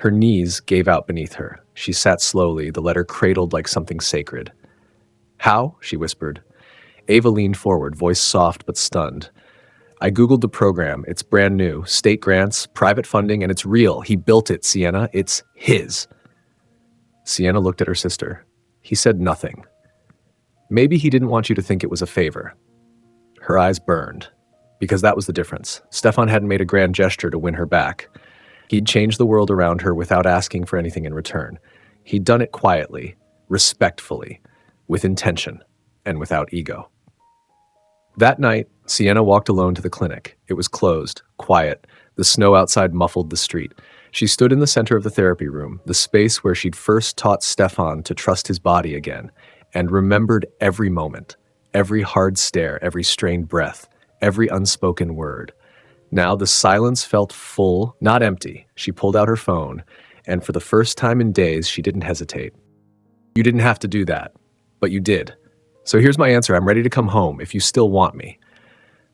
Her knees gave out beneath her. She sat slowly, the letter cradled like something sacred. How? She whispered. Ava leaned forward, voice soft but stunned. I Googled the program. It's brand new. State grants, private funding, and it's real. He built it, Sienna. It's his. Sienna looked at her sister. He said nothing. Maybe he didn't want you to think it was a favor. Her eyes burned, because that was the difference. Stefan hadn't made a grand gesture to win her back. He'd changed the world around her without asking for anything in return. He'd done it quietly, respectfully, with intention, and without ego. That night, Sienna walked alone to the clinic. It was closed, quiet. The snow outside muffled the street. She stood in the center of the therapy room, the space where she'd first taught Stefan to trust his body again, and remembered every moment, every hard stare, every strained breath, every unspoken word. Now the silence felt full, not empty. She pulled out her phone, and for the first time in days, she didn't hesitate. You didn't have to do that, but you did. So here's my answer. I'm ready to come home if you still want me.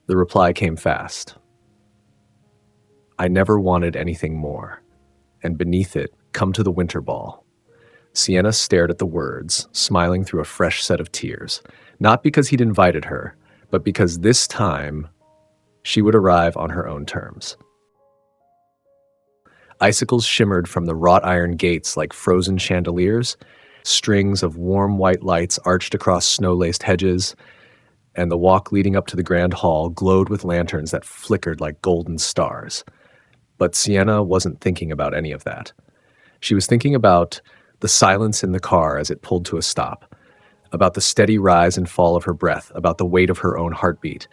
The reply came fast. I never wanted anything more. and beneath it, "Come to the winter ball." Sienna stared at the words, smiling through a fresh set of tears, not because he'd invited her, but because this time she would arrive on her own terms. Icicles shimmered from the wrought iron gates like frozen chandeliers, strings of warm white lights arched across snow-laced hedges, and the walk leading up to the grand hall glowed with lanterns that flickered like golden stars. But Sienna wasn't thinking about any of that. She was thinking about the silence in the car as it pulled to a stop, about the steady rise and fall of her breath, about the weight of her own heartbeat,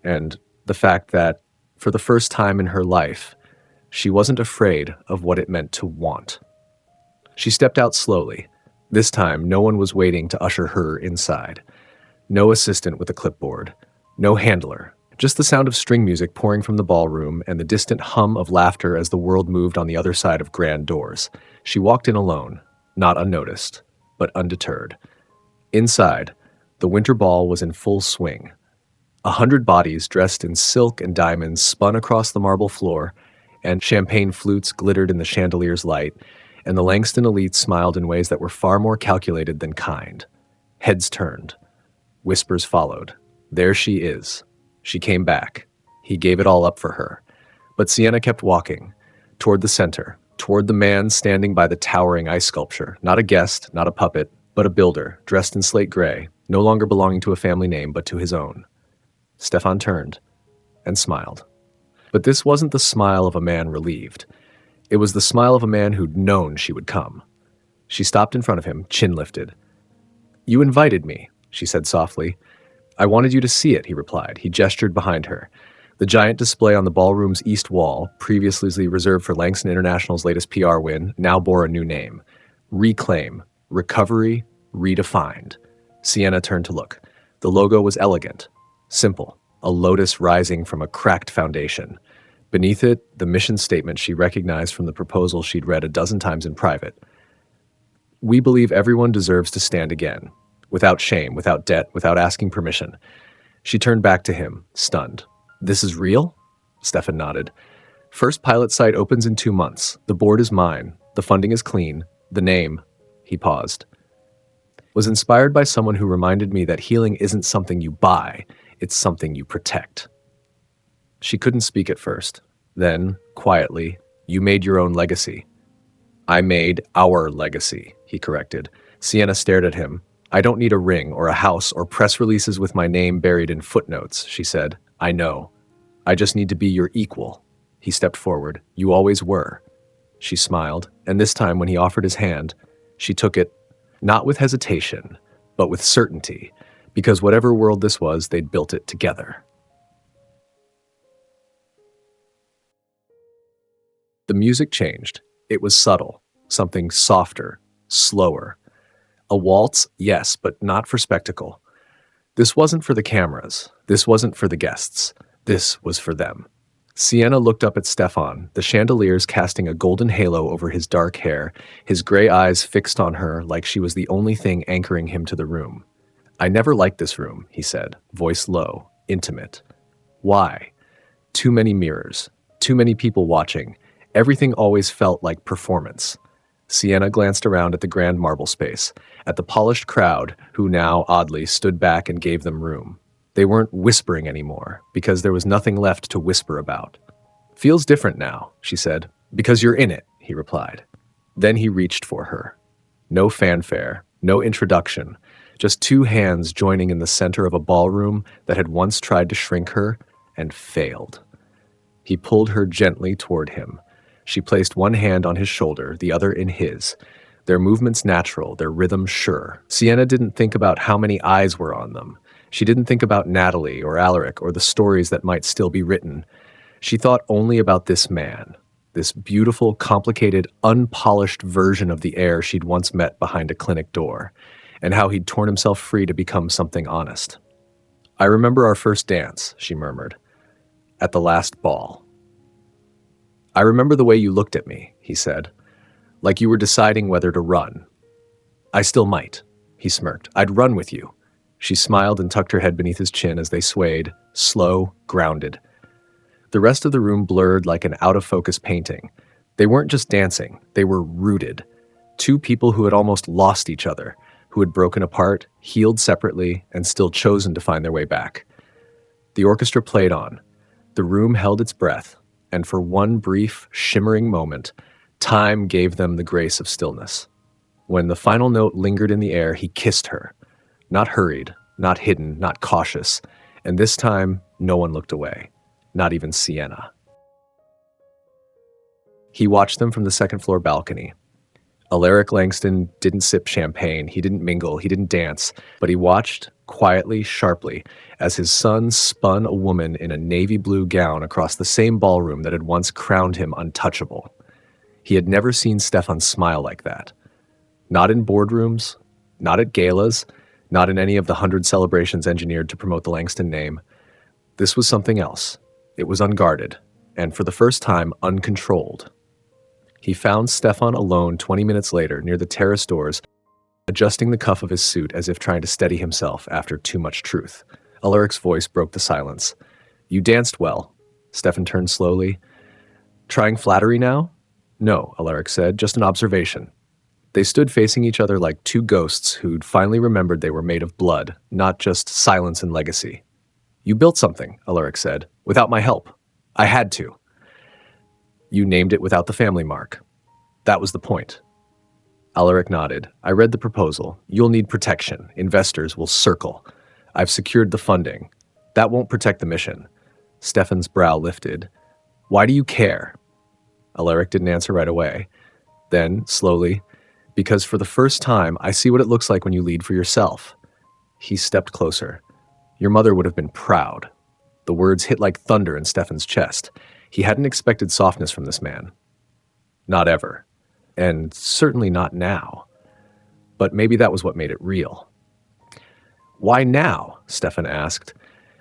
and the fact that, for the first time in her life, she wasn't afraid of what it meant to want. She stepped out slowly. This time, no one was waiting to usher her inside. No assistant with a clipboard. No handler. Just the sound of string music pouring from the ballroom and the distant hum of laughter as the world moved on the other side of grand doors. She walked in alone, not unnoticed, but undeterred. Inside, the winter ball was in full swing. 100 bodies dressed in silk and diamonds spun across the marble floor, and champagne flutes glittered in the chandelier's light, and the Langston elite smiled in ways that were far more calculated than kind. Heads turned. Whispers followed. There she is. She came back. He gave it all up for her. But Sienna kept walking, toward the center, toward the man standing by the towering ice sculpture, not a guest, not a puppet, but a builder, dressed in slate gray, no longer belonging to a family name, but to his own. Stefan turned and smiled. But this wasn't the smile of a man relieved. It was the smile of a man who'd known she would come. She stopped in front of him, chin lifted. "You invited me," she said softly. "I wanted you to see it," he replied. He gestured behind her. The giant display on the ballroom's east wall, previously reserved for Langston International's latest PR win, now bore a new name. Reclaim. Recovery. Redefined. Sienna turned to look. The logo was elegant. Simple. A lotus rising from a cracked foundation. Beneath it, the mission statement she recognized from the proposal she'd read a dozen times in private. "We believe everyone deserves to stand again. Without shame, without debt, without asking permission." She turned back to him, stunned. "This is real?" Stefan nodded. "First pilot site opens in 2 months. The board is mine. The funding is clean. The name," he paused, "was inspired by someone who reminded me that healing isn't something you buy, it's something you protect." She couldn't speak at first. Then, quietly, "You made your own legacy." "I made our legacy," he corrected. Sienna stared at him. "I don't need a ring or a house or press releases with my name buried in footnotes," she said. "I know. I just need to be your equal." He stepped forward. "You always were." She smiled, and this time when he offered his hand, she took it, not with hesitation, but with certainty, because whatever world this was, they'd built it together. The music changed. It was subtle, something softer, slower. A waltz, yes, but not for spectacle. This wasn't for the cameras. This wasn't for the guests. This was for them. Sienna looked up at Stefan, the chandeliers casting a golden halo over his dark hair, his gray eyes fixed on her like she was the only thing anchoring him to the room. "I never liked this room," he said, voice low, intimate. "Why? Too many mirrors, too many people watching. Everything always felt like performance." Sienna glanced around at the grand marble space, at the polished crowd who now, oddly, stood back and gave them room. They weren't whispering anymore, because there was nothing left to whisper about. "Feels different now," she said. "Because you're in it," he replied. Then he reached for her. No fanfare, no introduction, just 2 hands joining in the center of a ballroom that had once tried to shrink her and failed. He pulled her gently toward him. She placed one hand on his shoulder, the other in his. Their movements natural, their rhythm sure. Sienna didn't think about how many eyes were on them. She didn't think about Natalie or Alaric or the stories that might still be written. She thought only about this man, this beautiful, complicated, unpolished version of the heir she'd once met behind a clinic door, and how he'd torn himself free to become something honest. "I remember our first dance," she murmured, "at the last ball." "I remember the way you looked at me," he said, "like you were deciding whether to run." "I still might," he smirked. "I'd run with you." She smiled and tucked her head beneath his chin as they swayed, slow, grounded. The rest of the room blurred like an out-of-focus painting. They weren't just dancing, they were rooted. Two people who had almost lost each other, who had broken apart, healed separately, and still chosen to find their way back. The orchestra played on. The room held its breath, and for one brief, shimmering moment, time gave them the grace of stillness. When the final note lingered in the air, he kissed her. Not hurried, not hidden, not cautious, and this time, no one looked away, not even Sienna. He watched them from the second-floor balcony. Alaric Langston didn't sip champagne, he didn't mingle, he didn't dance, but he watched, quietly, sharply, as his son spun a woman in a navy blue gown across the same ballroom that had once crowned him untouchable. He had never seen Stefan smile like that. Not in boardrooms, not at galas, not in any of the 100 celebrations engineered to promote the Langston name. This was something else. It was unguarded, and for the first time, uncontrolled. He found Stefan alone 20 minutes later near the terrace doors, adjusting the cuff of his suit as if trying to steady himself after too much truth. Alaric's voice broke the silence. "You danced well." Stefan turned slowly. "Trying flattery now?" "No," Alaric said, "just an observation." They stood facing each other like two ghosts who'd finally remembered they were made of blood, not just silence and legacy. "You built something," Alaric said, "without my help. I had to." "You named it without the family mark." "That was the point." Alaric nodded. "I read the proposal. You'll need protection. Investors will circle. I've secured the funding. That won't protect the mission." Stefan's brow lifted. "Why do you care?" Alaric didn't answer right away. Then, slowly, "Because for the first time, I see what it looks like when you lead for yourself." He stepped closer. "Your mother would have been proud." The words hit like thunder in Stefan's chest. He hadn't expected softness from this man. Not ever. And certainly not now. But maybe that was what made it real. "Why now?" Stefan asked.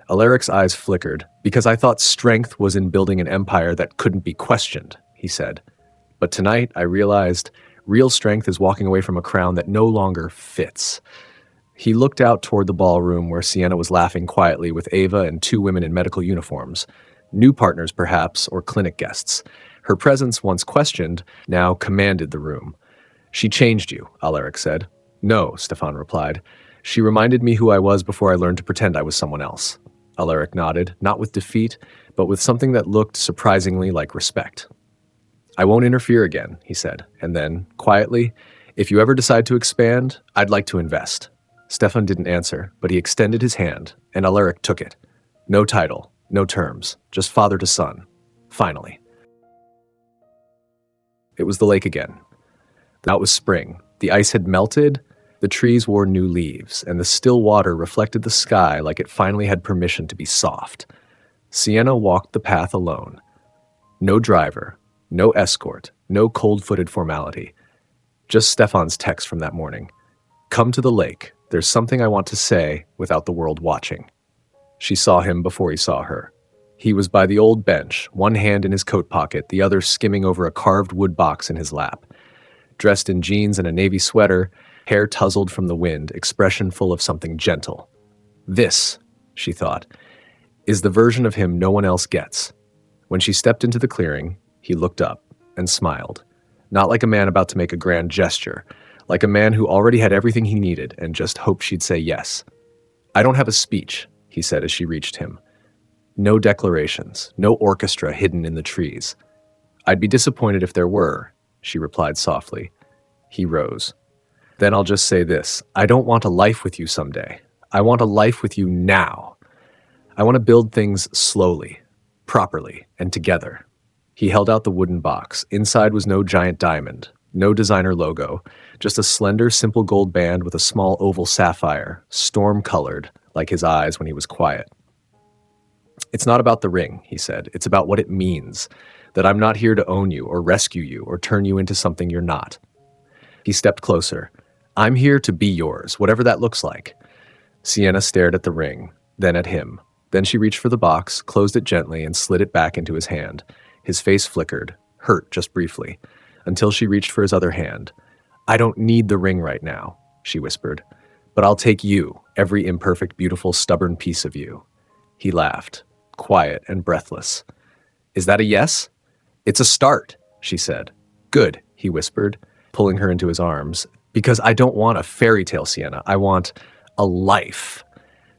Alaric's eyes flickered. "Because I thought strength was in building an empire that couldn't be questioned," he said. "But tonight I realized real strength is walking away from a crown that no longer fits." He looked out toward the ballroom where Sienna was laughing quietly with Ava and two women in medical uniforms. New partners, perhaps, or clinic guests. Her presence, once questioned, now commanded the room. "She changed you," Alaric said. "No," Stefan replied. "She reminded me who I was before I learned to pretend I was someone else." Alaric nodded, not with defeat, but with something that looked surprisingly like respect. "I won't interfere again," he said, and then, quietly, "If you ever decide to expand, I'd like to invest." Stefan didn't answer, but he extended his hand, and Alaric took it. No title, no terms, just father to son. Finally. It was the lake again. That was spring. The ice had melted, the trees wore new leaves, and the still water reflected the sky like it finally had permission to be soft. Sienna walked the path alone. No driver, no escort, no cold-footed formality. Just Stefan's text from that morning. "Come to the lake. There's something I want to say without the world watching." She saw him before he saw her. He was by the old bench, one hand in his coat pocket, the other skimming over a carved wood box in his lap. Dressed in jeans and a navy sweater, hair tousled from the wind, expression full of something gentle. This, she thought, is the version of him no one else gets. When she stepped into the clearing, he looked up and smiled. Not like a man about to make a grand gesture, like a man who already had everything he needed and just hoped she'd say yes. "I don't have a speech," he said as she reached him. "No declarations, no orchestra hidden in the trees." "I'd be disappointed if there were," she replied softly. He rose. "Then I'll just say this. I don't want a life with you someday. I want a life with you now. I want to build things slowly, properly, and together." He held out the wooden box. Inside was no giant diamond, no designer logo, just a slender, simple gold band with a small oval sapphire, storm-colored, like his eyes when he was quiet. "It's not about the ring," he said. "It's about what it means, that I'm not here to own you or rescue you or turn you into something you're not." He stepped closer. "I'm here to be yours, whatever that looks like." Sienna stared at the ring, then at him. Then she reached for the box, closed it gently, and slid it back into his hand. His face flickered, hurt just briefly, until she reached for his other hand. "I don't need the ring right now," she whispered. "But I'll take you, every imperfect, beautiful, stubborn piece of you." He laughed, quiet and breathless. "Is that a yes?" "It's a start," she said. Good, he whispered, pulling her into his arms. Because I don't want a fairy tale, Sienna. I want a life.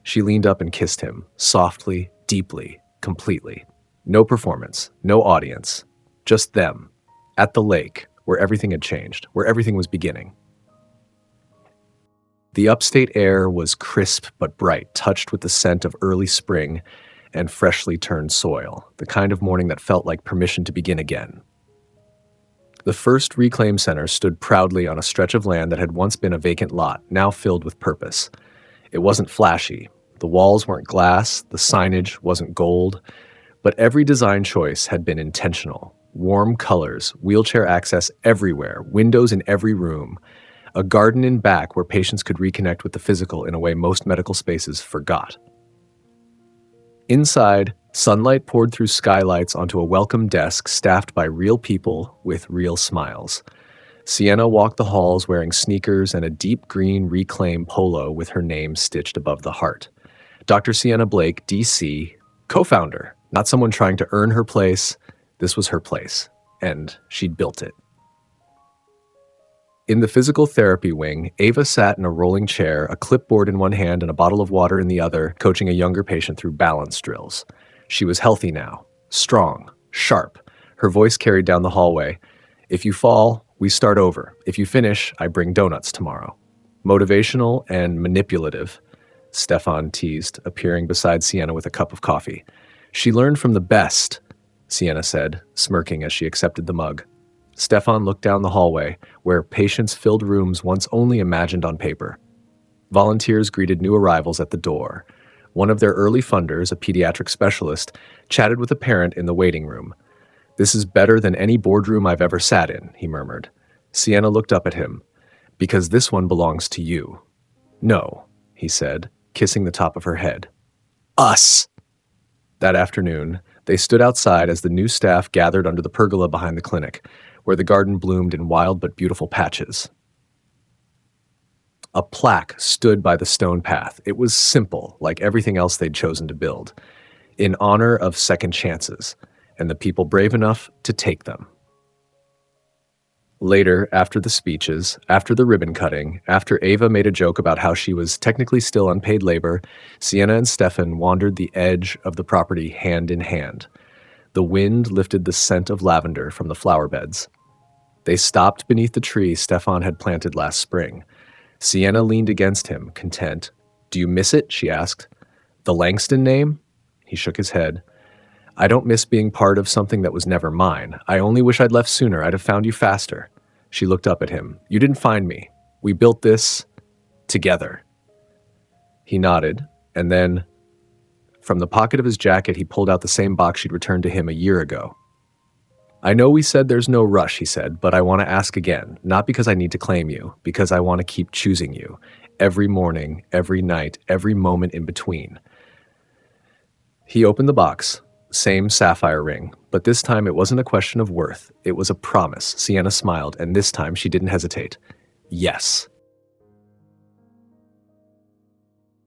She leaned up and kissed him, softly, deeply, completely. No performance, no audience, just them, at the lake, where everything had changed, where everything was beginning. The upstate air was crisp but bright, touched with the scent of early spring and freshly turned soil, the kind of morning that felt like permission to begin again. The first reclaim center stood proudly on a stretch of land that had once been a vacant lot, now filled with purpose. It wasn't flashy. The walls weren't glass, the signage wasn't gold, but every design choice had been intentional. Warm colors, wheelchair access everywhere, windows in every room, a garden in back where patients could reconnect with the physical in a way most medical spaces forgot. Inside, sunlight poured through skylights onto a welcome desk staffed by real people with real smiles. Sienna walked the halls wearing sneakers and a deep green reclaim polo with her name stitched above the heart. Dr. Sienna Blake, D.C., co-founder, not someone trying to earn her place. This was her place, and she'd built it. In the physical therapy wing, Ava sat in a rolling chair, a clipboard in one hand and a bottle of water in the other, coaching a younger patient through balance drills. She was healthy now, strong, sharp. Her voice carried down the hallway. If you fall, we start over. If you finish, I bring donuts tomorrow. Motivational and manipulative, Stefan teased, appearing beside Sienna with a cup of coffee. She learned from the best, Sienna said, smirking as she accepted the mug. Stefan looked down the hallway, where patients filled rooms once only imagined on paper. Volunteers greeted new arrivals at the door. One of their early funders, a pediatric specialist, chatted with a parent in the waiting room. This is better than any boardroom I've ever sat in, he murmured. Sienna looked up at him. Because this one belongs to you. No, he said, kissing the top of her head. Us! That afternoon, they stood outside as the new staff gathered under the pergola behind the clinic, where the garden bloomed in wild but beautiful patches. A plaque stood by the stone path. It was simple, like everything else they'd chosen to build, in honor of second chances, and the people brave enough to take them. Later, after the speeches, after the ribbon cutting, after Ava made a joke about how she was technically still unpaid labor, Sienna and Stefan wandered the edge of the property hand in hand. The wind lifted the scent of lavender from the flower beds. They stopped beneath the tree Stefan had planted last spring. Sienna leaned against him, content. Do you miss it? She asked. The Langston name? He shook his head. I don't miss being part of something that was never mine. I only wish I'd left sooner. I'd have found you faster. She looked up at him. You didn't find me. We built this together. He nodded, and then, from the pocket of his jacket, he pulled out the same box she'd returned to him a year ago. I know we said there's no rush, he said, but I want to ask again, not because I need to claim you, because I want to keep choosing you, every morning, every night, every moment in between. He opened the box, same sapphire ring, but this time it wasn't a question of worth. It was a promise. Sienna smiled, and this time she didn't hesitate. Yes.